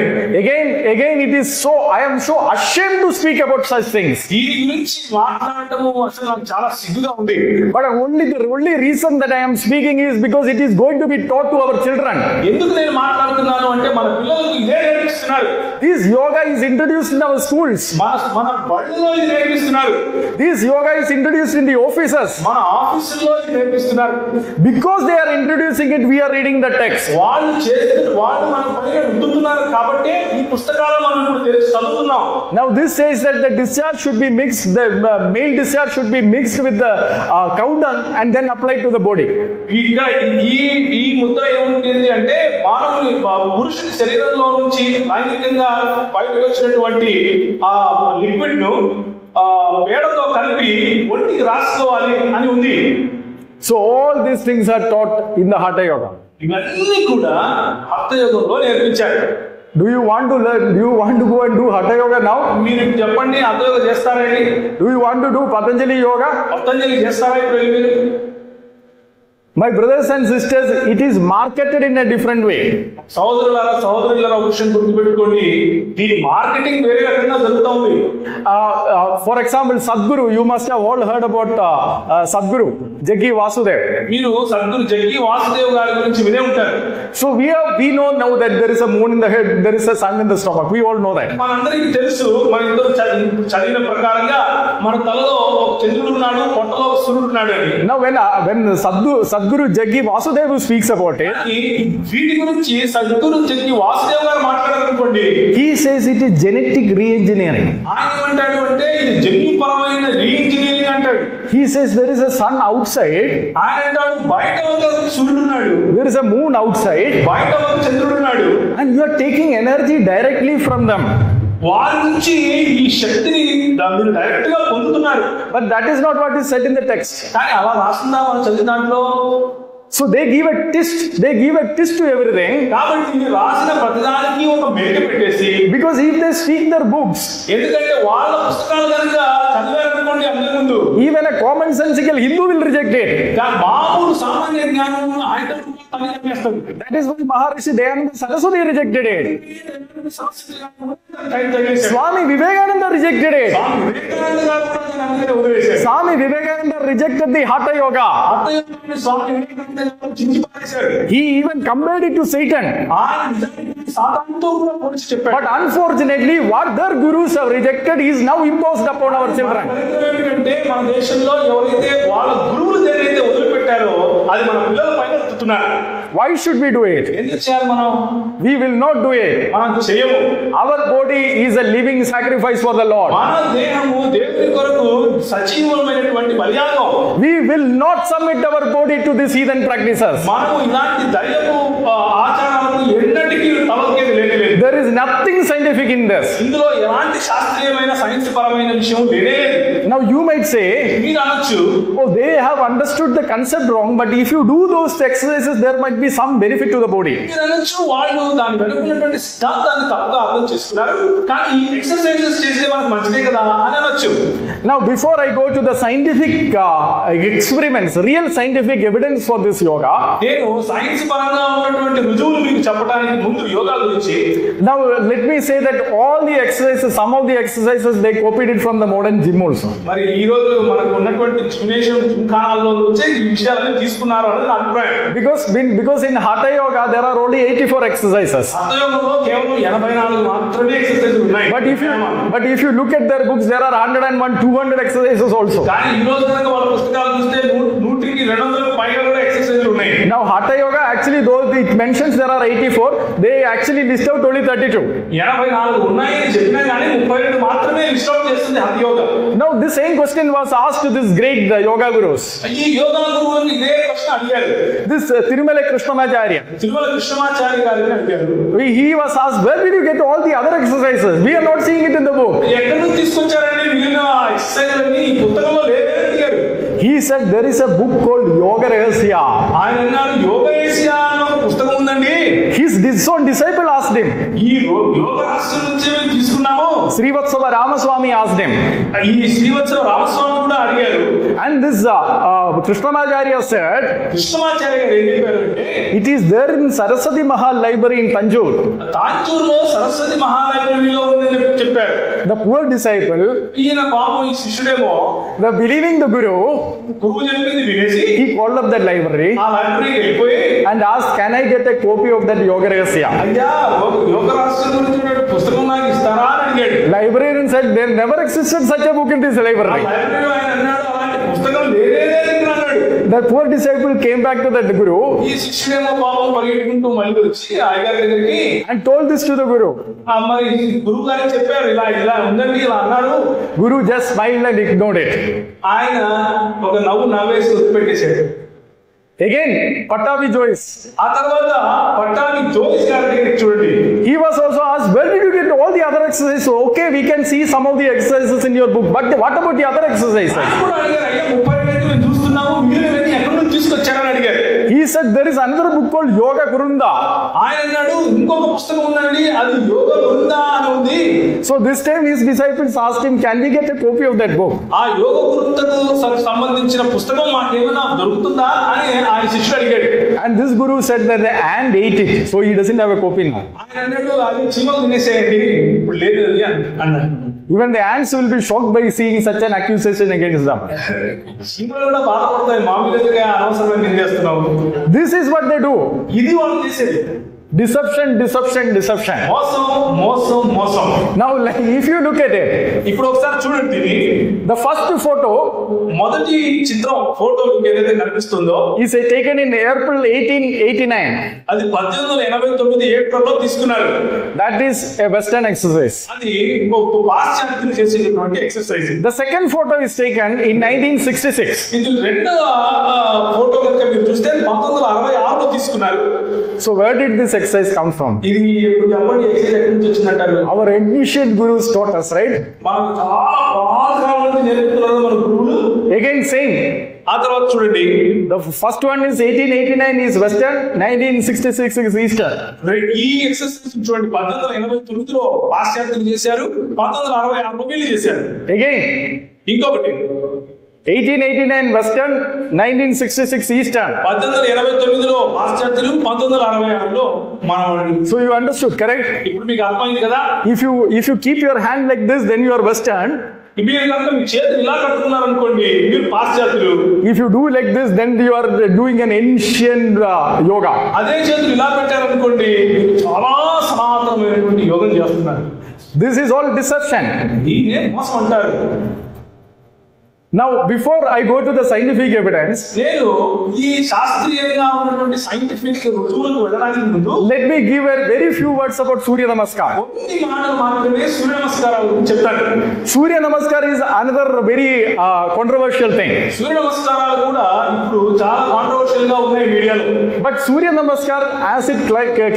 Again it is so, I am so ashamed to speak about such things. దీని గురించి మాట్లాడటము అసలు నాకు చాలా సిగ్గుగా ఉంది. But the only reason that I am speaking is because it is going to be taught to our children. ఎందుకు నేను మాట్లాడుతున్నాను అంటే మన పిల్లలకు ఇదే నేర్పిస్తున్నారు. This yoga is introduced in our schools. మన బడుల్లో ఇది నేర్పిస్తున్నారు. This yoga is introduced in the offices. మన ఆఫీసుల్లో ఇది నేర్పిస్తున్నారు. Because they are introducing it, we are reading the text. వాళ్ళు మన పైన రుద్దుతున్నారు కాబట్టి ఈ పుస్తకాలను మనం ఇప్పుడు చదువుతున్నాం. Now this says that the discharge should be mixed, the male discharge should be mixed with the cow dung and then applied to the body. ఈ ముద్ర ఏముంటుంది అంటే పురుషుని శరీరంలో నుంచి లైంగికంగా బయటకు వచ్చినటువంటి ఆ లిక్విడ్ ను పేడతో కలిపి ఒంటికి రాసుకోవాలి అని ఉంది. So all these things are taught in the Hatha Yoga. ఇవన్నీ కూడా హఠ యోగంలో నేర్పించారు. Do you want to learn? Do you want to go and do Hatha Yoga now? మీరు చెప్పండి, హఠ యోగ చేస్తారండి? Do you want to do Patanjali Yoga? Patanjali చేస్తారా ఇప్పుడు మీరు? My brothers and sisters, it is marketed in a different way. సహోదరులారా విషయం గుర్తుపెట్టుకోండి, దీని మార్కెటింగ్ వేరే రకంగా జరుగుతూ ఉంది. For example, Sadhguru, you must have all heard about Sadhguru Jaggi Vasudev. మీరు సద్గురు జగ్గి వాసుదేవ్ గారి గురించి వినే ఉంటారు. So we know now that there is a moon in the head, there is a sun in the stomach. We all know that. మనందరికీ తెలుసు, మన ఇద్దరు చదివిన ప్రకారంగా మన తలలో ఒక చంద్రుడు ఉన్నాడు, పొట్టలో ఒక సూర్యుడు ఉన్నాడు అని. Now when Sadhguru Jaggi Vasudev speaks about it, వీటి గురించి సద్గురు జగ్గి వాసుదేవ్ గారు మాట్లాడారనుకోండి, he says it is genetic re-engineering. ఆయన ఏమంటాడు అంటే ఇది జన్యుపరమైన రీఇంజనీరింగ్ అంటాడు. He says there is a sun outside, ఆయన అంటాడు బయట ఒక సూర్యుడు ఉన్నాడు, there is a moon outside, బయట ఒక చంద్రుడు ఉన్నాడు, and you are taking energy directly from them. వారి నుంచి ఈ శక్తిని మీరు డైరెక్ట్ గా పొందుతున్నారు. But that is not what is said in the text. కానీ అలా రాస్తుందా మనం చదివిన దాంట్లో? So they give a twist to everything. కాబట్టి ఇది రాసిన ప్రతిదానికి ఒక మేక పెట్టేసి, Because if they speak their books, ఎందుకంటే వాళ్ళ పుస్తకాలు కనుక చదివారనుకోండి అందరి ముందు, even a common commonsensical Hindu will reject it. మామూలు సామాన్య జ్ఞానం ఆయన That is why Maharishi Dayananda Saraswati rejected it. Swami Vivekananda rejected it. Swami Vivekananda rejected the Hatha Yoga. He even compared it to Satan. But unfortunately, what their gurus have rejected is now imposed upon our children. మన దేశంలో ఎవరైతే వాళ్ళ గురువులు ఏదైతే వదిలిపెట్టారో అది మన పిల్లల పైన వస్తున్నారు. Why should we do it? ఎందుకు చేయాలి మనం? We will not do it. మనం చేయము. Our body is a living sacrifice for the Lord. మన దేహము దేవుని కొరకు సజీవమైనటువంటి బలియాగం. We will not submit our body to these heathen practices. మనము ఇలాంటి దైవపు ఆచారాలకు ఎన్నటికీ తలొగ్గేది లేదు. There is nothing scientific in this. ఇందులో ఎలాంటి శాస్త్రీయమైన సైన్స్ పరమైన విషయం లేనే లేదు. Now you might say, మీరు అనొచ్చు, oh, they have understood the concept wrong, but if you do those exercises, there might be some benefit to the body. మీరు అనొచ్చు, వాళ్ళు దాని వెనుకున్నటువంటి సిద్ధాంతాన్ని తప్పుగా అర్థం చేసుకున్నారు, కానీ ఈ ఎక్సర్సైజెస్ చేస్తే మనకు మంచిదే కదా అని అనొచ్చు. Now before I go to the scientific experiments, real scientific evidence for this yoga, నేను సైన్స్ పరంగా ఉన్నటువంటి రుజువులు మీకు చెప్పడానికి ముందు యోగా గురించి, now let me say that all the exercises, some of the exercises, they copied it from the modern gym also. మరి ఈ రోజు మనకు ఉన్నటువంటి జిమ్నేషియం జిమ్ఖానాల్లో నుంచి ఈ విషయాలన్నీ తీసుకున్నారు అనేది నా అభిప్రాయం. Because in Hatha Yoga there are only 84 exercises. Hatha యోగంలో కేవలం 84 మాత్రమే ఎక్సర్సైజులు ఉన్నాయి. But if you look at their books, there are 101, 200 exercises also. కానీ ఈ రోజు కనుక వాళ్ళ పుస్తకాలు చూస్తే 100కి 200 పైగా కూడా ఎక్సర్సైజులు ఉన్నాయి. Now Hatha Yoga actually, though it mentions there are 84, they actually list out only 32. 84 ఉన్నాయని చెప్పినా కానీ 32 మాత్రమే లిస్ట్ అవుట్ చేస్తుంది hatha yoga. Now this same question was asked to this great yoga gurus. ఈ యోగా గురువుని ఇదే ప్రశ్న అడిగారు. This Tirumala Krishnamacharya. Tirumala Krishnamachari గారిని అడిగారు. He was asked, where did you get all the other exercises? We are not seeing it in the book. ఎక్కడి నుంచి తీసుకొచ్చారండి మిగిలిన ఎక్సర్సైజులన్నీ ఈ పుస్తకంలో లేదని అడిగారు. He said there is a book called Yoga Rahasya. ఆయన అన్నారు యోగేశియా అనే ఒక పుస్తకం ఉందండి. His own disciple asked him. ఈ యోగ రహస్యం నుంచి మేము తీసుకున్నాము. Srivatsava Ramaswamy asked him. ఈ శ్రీవత్సవ రామస్వామి కూడా అడిగారు. And this Krishnamacharya said, Krishnamacharya గారు ఏం చెప్పారంటే, it is there in Saraswati Mahal Library in Tanjore. తాంజూరులో Saraswati మహాలైబ్రరీలో ఉందని చెప్పారు. The poor disciple, ఈయన పాపం ఈ శిష్యుడేమో the believing the guru, గురువు చెప్పింది వినేసి he called up that library ఆ లైబ్రరీకి వెళ్ళిపోయి, and asked, can I get a copy of that Yoga Rahasya? అయ్యా యోగ రహస్యం గురించి పుస్తకం నాకు ఇస్తారా అని అడిగాడు. Librarian said there never existed such a book in this library. లైబ్రరీలో ఆయన అన్నాడు, అలాంటి పుస్తకం లేదే లేదు అన్నాడు. The poor disciple came back to that guru ఈ శిష్యుడేమో పాపం పరిగెట్టుకుంటూ మళ్ళీ వచ్చి అయ్యగారి దగ్గరికి and told this to the guru. మరి గురువు గారికి చెప్పారు, ఇలా ఇలా ఉందండి ఇలా అన్నారు. Guru just smiled and ignored it. ఆయన ఒక నవ్వేసి వదిలిపెట్టేశాడు. Again, Pattabi Joyce. ఆ తర్వాత పట్టాభి జోయిస్ గారి దగ్గరికి చూడండి. He was also asked, where did you get all the other exercises? So, okay, we can see some of the exercises in your book, but what about the other exercises? ఆయన కూడా అడిగారు, అయ్యా 35 మేము చూస్తున్నాము, మీరు ఎక్కడి నుంచి తీసుకొచ్చారని అడిగారు. He said there is another book called Yoga Kurunda. ఆయన అన్నాడు, ఇంకొక పుస్తకం ఉందండి, అది యోగ బృంద అని ఉంది. So this time his disciples asked him, can we get a copy of that book? ఆ యోగ బృందకు సంబంధించిన పుస్తకం మాకేమైనా దొరుకుతుందా అని ఆయన శిష్యుడు అడిగాడు. And this guru said that the ant ate it, so he doesn't have a copy now. ఆయన అన్నాడు, అది చీమలు తినేసేయండి, ఇప్పుడు లేదు అది అన్నాడు. Even the ants will be shocked by seeing such an accusation against them. చీమలు కూడా బాధపడతాయి, మా మీదగా అనవసరమైన నిందేస్తున్నావు. This is what they do. ఇది వాళ్ళు చేసేది. Deception. మోసం మోసం మోసం. Now, like, if you look at it, ఇప్పుడు ఒకసారి చూడండి, the first photo మొదటి చిత్రం ఫోటో ఏదైతే కనిపిస్తుందో is taken in April 1889. అది 1889 ఏప్రిల్లో తీసుకున్నారు. That is a Western exercise. అది పాశ్చాత్యులు చేసేటటువంటి exercise. The second photo is taken in 1966. ఇది రెండో ఫోటో కనుక మీరు చూస్తే 1966లో తీసుకున్నారు. So where did this exercise come from? ఇది చెప్పండి, ఎక్సర్సైజ్ ఎక్కడి నుంచి వచ్చిందంటారు? Our ancient gurus taught us, right? మనకు చాలా పాతకాలం నుంచి నేర్పుతున్నారు మన గురువులు. Again same. ఆ తర్వాత చూడండి, The first one is 1889 is Western, 1966 is Eastern. ఈ ఎక్సర్సైజ్ చూడండి, 1889లో పాశ్చాత్యులు చేశారు, 1966లో వీళ్ళు చేశారు. Again, ఇంకొకటి 1889 Western, 1966 Eastern. 1889లో పాశ్చాత్యులు, 1966లో మనవాళ్ళు. So you understood, correct? ఇప్పుడు మీకు అర్థమైంది కదా? If you keep your hand like this, then you are Western. మీరు కనుక మీ చేతులు ఇలా కట్టుకున్నారు అనుకోండి, మీరు పాశ్చాత్యులు. If you do like this, then you are doing an ancient yoga. అదే చేతులు ఇలా పెట్టారనుకోండి, మీరు చాలా సనాతనమైనటువంటి యోగం చేస్తున్నారు. This is all deception. దీన్నే మోసం అంటారు. Now, before I go to the scientific evidence, నేను ఈ శాస్త్రీయంగా ఉన్నటువంటి సైంటిఫిక్ రుజువులకు వెళ్ళడానికి ముందు let me give a very few words about Surya Namaskar. కొన్ని మాటలు మాత్రమే సూర్య నమస్కారాల గురించి చెప్తాను. Surya Namaskar is another very controversial thing. సూర్య నమస్కారాలు కూడా ఇప్పుడు చాలా కాంట్రవర్షియల్ గా ఉన్నాయి మీడియాలో. But Surya Namaskar, as it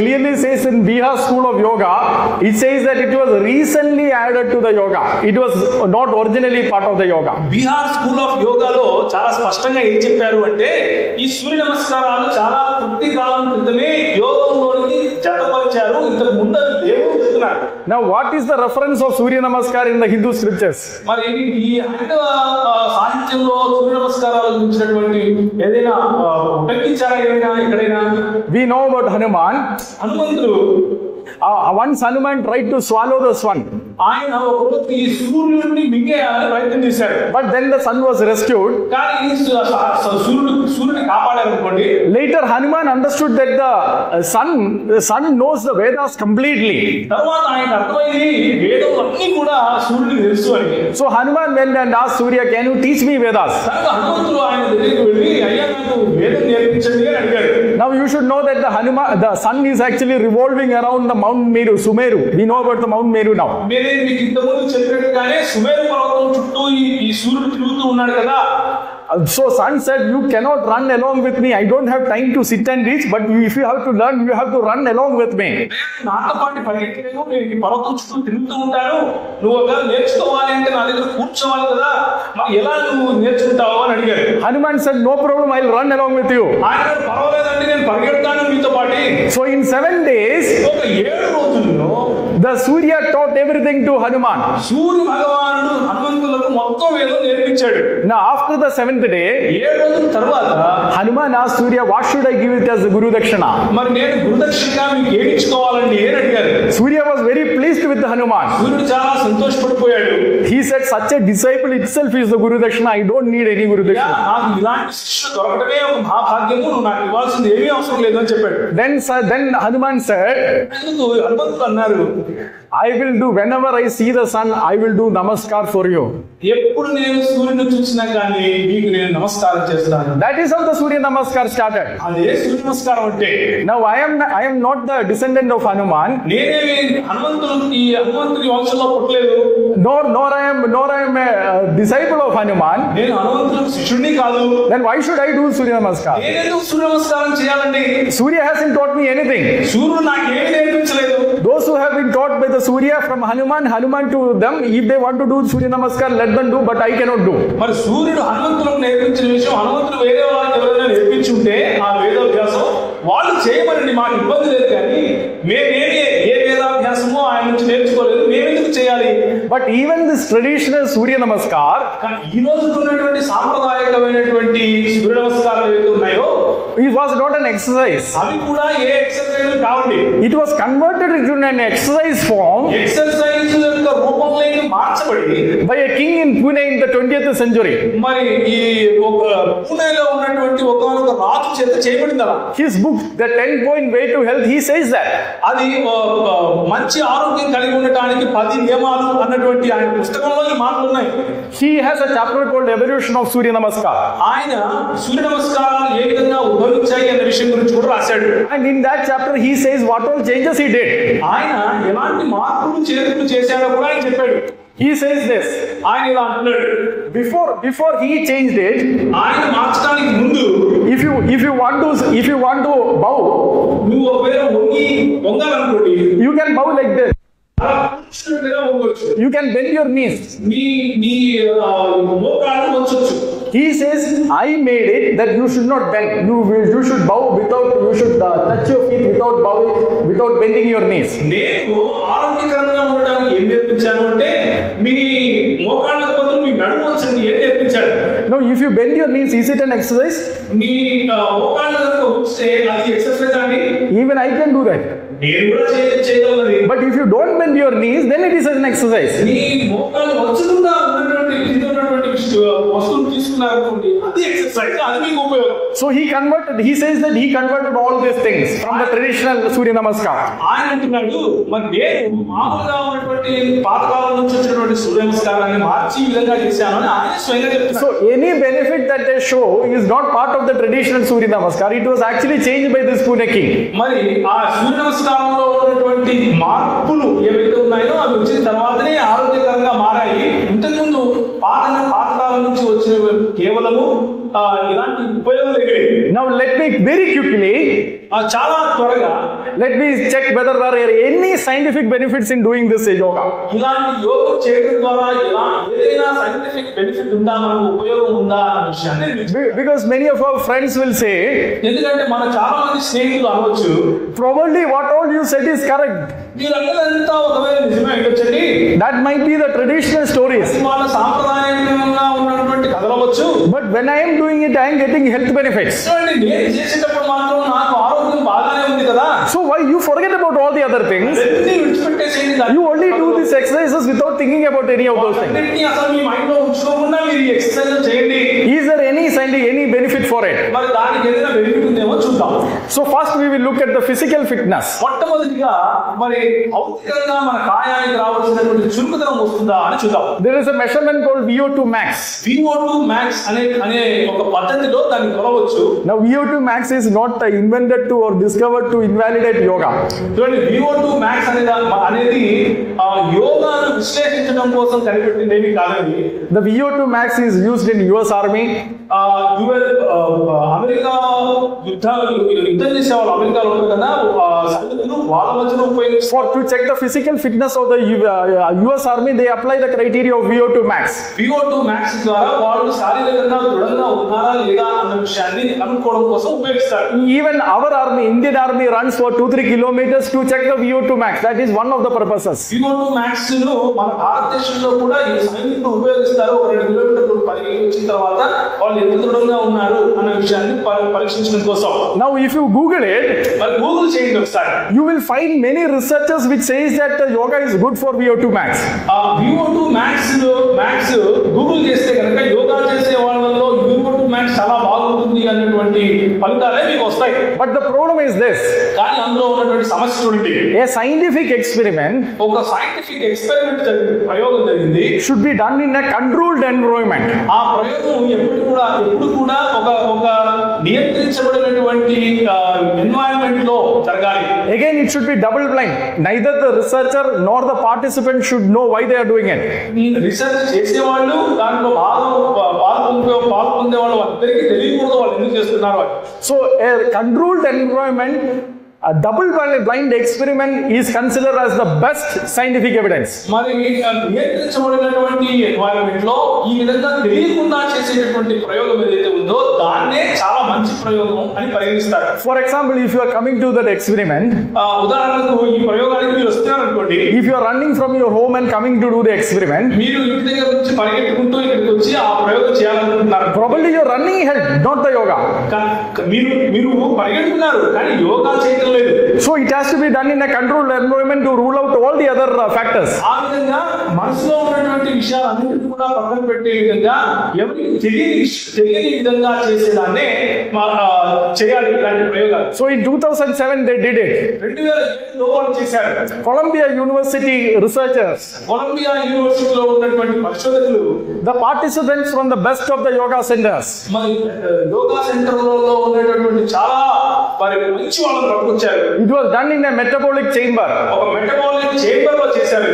clearly says in Bihar School of Yoga, it says that it was recently added to the yoga. It was not originally part of the yoga. Bihar school of యోగాలో చాలా స్పష్టంగా ఏం చెప్పారు అంటే, ఈ సూర్య నమస్కారాలు చాలా కొద్ది కాలం క్రితమే యోగంలోనికి జతపరిచారు, ఇంతకు ముందు లేవు చెప్తున్నారు. Now, what is the reference of Surya Namaskar in the Hindu scriptures? మరి ఈ హైందవ సాహిత్యంలో సూర్య నమస్కారాల గురించినటువంటి ఏదైనా ఉపయోగించారా ఎక్కడైనా? We know about Hanuman. హనుమంతుడు Once Hanuman tried to swallow the sun. ఆయన ఒకరోజు ఈ సూర్యుడిని మింగేయాలని ప్రయత్నం చేశారు. But then the sun was rescued. కానీ సూర్యుడిని కాపాడారనుకోండి. Later Hanuman understood that the sun knows the Vedas completely. తర్వాత ఆయనకు అర్థమైంది వేదములన్నీ కూడా సూర్యుడికి తెలుసు అని. So Hanuman went and asked Surya, can you teach me Vedas? కనుక హనుమంతుడు ఆయన దగ్గరికి వెళ్ళి, అయ్యా నాకు వేదం నేర్పించండి అని అడిగారు. Now you should know that the sun is actually revolving around the Mount Meru, Sumeru. We know about the Mount Meru now. మీరే మీకు ఇంతకుముందు చెప్పినట్టుగానే సుమేరు పర్వతం చుట్టూ ఈ సూర్యుడు తిరుగుతూ ఉన్నాడు కదా. So sun said, you cannot run along with me. I don't have time to sit and reach, but if you have to learn, you have to run along with me. నాతో పాటు పరిగెట్టలేను, నేను ఈ పర్వతం చుట్టూ తిరుగుతూ ఉంటాను, నువ్వు ఒకవేళ నేర్చుకోవాలి అంటే నా దగ్గర కూర్చోవాలి కదా, మరి ఎలా నువ్వు నేర్చుకుంటావు అని అడిగారు. Hanuman said, no problem, I'll run along with you. ఆయన పర్వాలేదండి, నేను పరిగెడతాను మీతో పాటు. So in 7 days, ఒక 7 రోజుల్లో the Surya taught everything to Hanuman. సూర్య భగవానుడు హనుమంతులకు మొత్తం వేదం నేర్పించాడు. Now after the 7th day, 7 రోజుల తర్వాత Hanuman asked Surya, what should I give it as the Guru Dakshina? మరి నేను గురుదక్షిణగా మీకు ఏమి ఇచ్చుకోవాలండి అని అడిగారు. Surya was very pleased with Hanuman. సూర్యుడు చాలా సంతోషపడిపోయాడు. He said, such a disciple itself is the Guru Dakshina. I don't need any Guru Dakshina. నాకు ఇలాంటి శిష్యుడు దొరకడమే ఒక మహాభాగ్యము, నువ్వు నాకు ఇవ్వాల్సింది ఏమీ అవసరం లేదని చెప్పాడు. Then Hanuman said, ఎందుకు హనుమంతుడు అన్నారు, I will do, whenever I see the sun, I will do namaskar for you. ఎప్పుడు నేను సూర్యుని చూసినా కానీ మీకు నేను నమస్కారం చేస్తాను. That is how the Surya Namaskar started. అదే సూర్య నమస్కారం అంటే. Now I am not the descendant of Hanuman. నేనేమి హనుమంతుని వంశంలో పుట్టలేదు. Nor I am a disciple of Hanuman. నేను హనుమంతుని శిష్యుడిని కాదు. Then why should I do Surya Namaskar? నేను సూర్య నమస్కారం చేయాలండి. Surya hasn't taught me anything. సూర్యుడు నాకు ఏమీ నేర్పించలేదు. Those who have been taught by the Surya from Hanuman to them, if they want to do Surya Namaskar, let them do, but I cannot do. మరి సూర్యుడు హనుమంతులకు నేర్పించిన విషయం హనుమంతుడు వేరే వాళ్ళకి ఎవరైనా నేర్పించుంటే ఆ వేదాభ్యాసం వాళ్ళు చేయమనండి, మాకు ఇబ్బంది లేదు. కానీ మేమేమి ఏ వేదాభ్యాసమో ఆయన నుంచి నేర్చుకోలేదు, మేమెందుకు చేయాలి? But even this traditional Surya Namaskar, ఈ రోజు ఉన్నటువంటి సాంప్రదాయకమైనటువంటి సూర్య నమస్కారాలు ఏవైతే ఉన్నాయో, it was not an exercise. అవి కూడా ఏ ఎక్సర్సైజ్ కావండి. It was converted into an exercise form exercise యొక్క రూపంలోకి మార్చబడి by a king in Pune in the 20th century. మరి ఈ పూణేలో ఉన్నటువంటి ఒక రాజు చేత చేయబడింది అలా. His book, The 10-Point Way to Health, he says that. అది మంచి ఆరోగ్యం కలిగి ఉండటానికి 10 నియమాలు అన్నటువంటి ఆయన పుస్తకంలో ఈ మాటలు ఉన్నాయి. He has a chapter called Evolution of Surya Namaskar. ఆయన సూర్య నమస్కారాలు ఏ విధంగా ఉద్భవించాయి అన్న విషయం గురించి కూడా రాశాడు. And in that chapter he says what all changes he did. ఆయన ఎలాంటి మార్పులు చేర్పులు చేశాడో కూడా ఆయన చెప్పాడు. He says this. ఆయన ఇలా అంటున్నాడు, Before he changed it, ఆయన మార్చడానికి ముందు if you want to bow, నువ్వు ఒకవేళ వంగాలనుకోండి, you can bow like this. You can bend your knees. నీ మోకాళ్ళు వంచొచ్చు. He says, I made it that you should not bend. You should bow you should touch your feet without bending your knees. నేను ఆరోగ్యకరంగా ఉండడానికి ఏం నేర్పించాను అంటే, మీ మోకాళ్ళకు బదులు మీ నడుము వంచండి ఏం నేర్పించాడు. No, if you bend your knees, is it an exercise? మీ మోకాళ్ళు కనుక ఉంచితే అది ఎక్సర్సైజ్ అండి. Even I can do that. నేను కూడా చేయగలది. But if you don't bend your knees, then it is an exercise. మీ మోకాళ్ళు వచ్చుకుండా ఉన్నటువంటి వస్తువులు తీసుకున్నారనుకోండి, అది ఎక్సర్సైజ్, అది మీకు ఉపయోగం. So he says that he converted all these things from the traditional Surya Namaskar. ఆయన అంటున్నాడు, మరి నేను మామూలుగా ఉన్నటువంటి పాతకాలం నుంచి వచ్చినటువంటి సూర్య నమస్కారాన్ని మార్చి ఈ విధంగా చేశాను అని ఆయన స్వయంగా చెప్తున్నారు. So any benefit that they show is not part of the traditional Surya Namaskar. It was actually changed by this Pune king. మరి ఆ సూర్య నమస్కారంలో ఉన్నటువంటి మార్పులు ఏవైతే ఉన్నాయో అవి వచ్చిన తర్వాతనే ఆరోగ్యకరంగా మారాయి. ఇంతకుముందు పాతకాలం నుంచి వచ్చిన కేవలము ఇలాంటి ఉపయోగం లేవు. Now let me very quickly చాలా త్వరగా let me check whether there are any scientific benefits in doing this yoga. ఇలాంటి యోగం చేయడం ద్వారా ఏదైనా సైంటిఫిక్ బెనిఫిట్ ఉందా, మనకు ఉపయోగం ఉందా అన్న విషయాన్ని, Because many of our friends will say, ఎందుకంటే మన చాలా మంది స్నేహితులు అనవచ్చు, probably what all you said is correct. మీరంతా ఒకవేళ నిజమే అయ్యొచ్చండి, That might be the traditional stories. వాళ్ళ సాంప్రదాయంగా ఉన్నటువంటి కథలవచ్చు. But when I am doing it, I am getting health benefits. చూడండి, నేను చేసేటప్పుడు మాత్రం నాకు ఆరోగ్యం బాగానే ఉంది కదా. So why you forget about all the other things? అన్ని విడిచిపెట్టేసేయండి. You only do these exercises without thinking about any of those things. అన్నిటినీ అసలు మీ మైండ్ లో ఉంచుకోకుండా మీరు ఎక్సర్సైజ్ చేయండి. Is there any benefit for it? మరి దానికి ఏదైనా బెనిఫిట్ ఉందేమో చూద్దాం. So first we will look at the physical fitness. మొట్టమొదటిగా మరి భౌతికంగా మన కాయానికి రావాల్సినటువంటి చురుకుదనం వస్తుందా అని చూద్దాం. There is a measurement called VO2 max. VO2 max అనే ఒక పద్ధతిలో దాన్ని కొలవచ్చు. Now VO2 max is not invented to or discovered to invalidate yoga. చూడండి, VO2 max అనేది యోగాను విశ్లేషించడం కోసం కనిపెట్టినవి కాదండి. The VO2 max is used in US Army. America యుద్ధం చేసే వాళ్ళు అమెరికాలో ఉంటారు కదా, సైనికులు వాళ్ళ మధ్యలో ఉపయోగిస్తారు. To check the physical fitness of the US Army, they apply the criteria of VO2 max. VO2 max ద్వారా వాళ్ళు శారీరకంగా దృఢంగా ఉన్నారా లేదా అన్న విషయాన్ని కనుక్కోవడం కోసం ఉపయోగిస్తారు. Even our army, Indian army, runs for 2-3 kilometers to check the VO2 max. That is one of the purposes. VO2 max ను మన భారతదేశంలో కూడా ఈ సైనికులు ఉపయోగిస్తారు. 2 కిలోమీటర్లు పరిగెత్తి వచ్చిన తర్వాత వాళ్ళు ఎంత దృఢంగా ఉన్నారు అన్న విషయాన్ని పరీక్షించడం కోసం. Now if you Google it, మరి గూగుల్ చేయండి ఒకసారి. you will find many researchers which says that yoga is good for VO2 max. VO2 max Google చేస్తే కనుక యోగా చేసే వాళ్ళలో VO2 max చాలా బాగుంటుంది అన్నటువంటి ఫలితాలే మీకు వస్తాయి. But the problem is this. కానీ అందులో ఉన్నటువంటి సమస్య చూడండి. A scientific experiment, ఒక సైంటిఫిక్ ఎక్స్పెరిమెంట్ ప్రయోగం జరిగింది, should be done in a controlled environment. ఆ ప్రయోగం ఎప్పుడు కూడా ఒక నియంత్రించబడినటువంటి ఎన్వైరన్మెంట్ లో జరగాలి. Again, it should be double blind. Neither the researcher nor the participant should know why they are doing it. Research చేసేవాళ్ళు దాంట్లో పాల్పొందే వాళ్ళు అందరికీ తెలియకూడదు వాళ్ళు ఎందుకు చేస్తున్నారు. So a controlled environment, a double blind experiment is considered as the best scientific evidence. మరి నియంత్రించబడినటువంటి environment లో ఈ విధంగా తెలియకుండా చేసేటటువంటి ప్రయోగం ఏదైతే ఉందో దాన్నే చాలా మంచి ప్రయోగం అని పరిగణిస్తారు. For example, if you are coming to that experiment, ఉదాహరణకు ఈ ప్రయోగానికి మీరు వస్తున్నారు అనుకోండి. if you are running from your home and coming to do the experiment, మీరు ఇంటి దగ్గర నుంచి పరిగెత్తుకుంటూ ఇక్కడికి వచ్చి ఆ ప్రయోగం చేయాలనుకుంటున్నారు. probably you are running health, not the yoga. మీరు పరిగెత్తుకున్నారు కానీ యోగా చేయడం లేదు. So it has to be done in a controlled environment to rule out all the other factors. ఆ విధంగా మనసులో ఉన్నటువంటి విషయాలన్నింటినీ కూడా పక్కన పెట్టే విధంగా ఎవరికి తెలియని విధంగా చేసేదాన్నే చేయాలి ఇలాంటి ప్రయోగాలు. So in 2007 they did it. 2007లో వాళ్ళు చేశారు. Columbia University researchers, కొలంబియా యూనివర్సిటీలో ఉన్నటువంటి పరిశోధకులు, the participants from the best of the yoga centers, మరి యోగా సెంటర్లలో ఉన్నటువంటి చాలా మంచి వాళ్ళని పట్టుకొచ్చారు. it was done in a metabolic chamber. ఒక మెటబాలిక్ చేంబర్ లో చేశారు.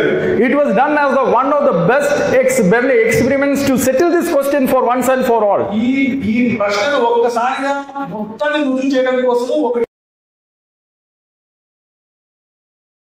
It was done as one of the best experiments to settle this question for once and for all. ఈ ప్రశ్నను ఒక్కసారిగా మొత్తాన్ని రుజువు చేయడం కోసం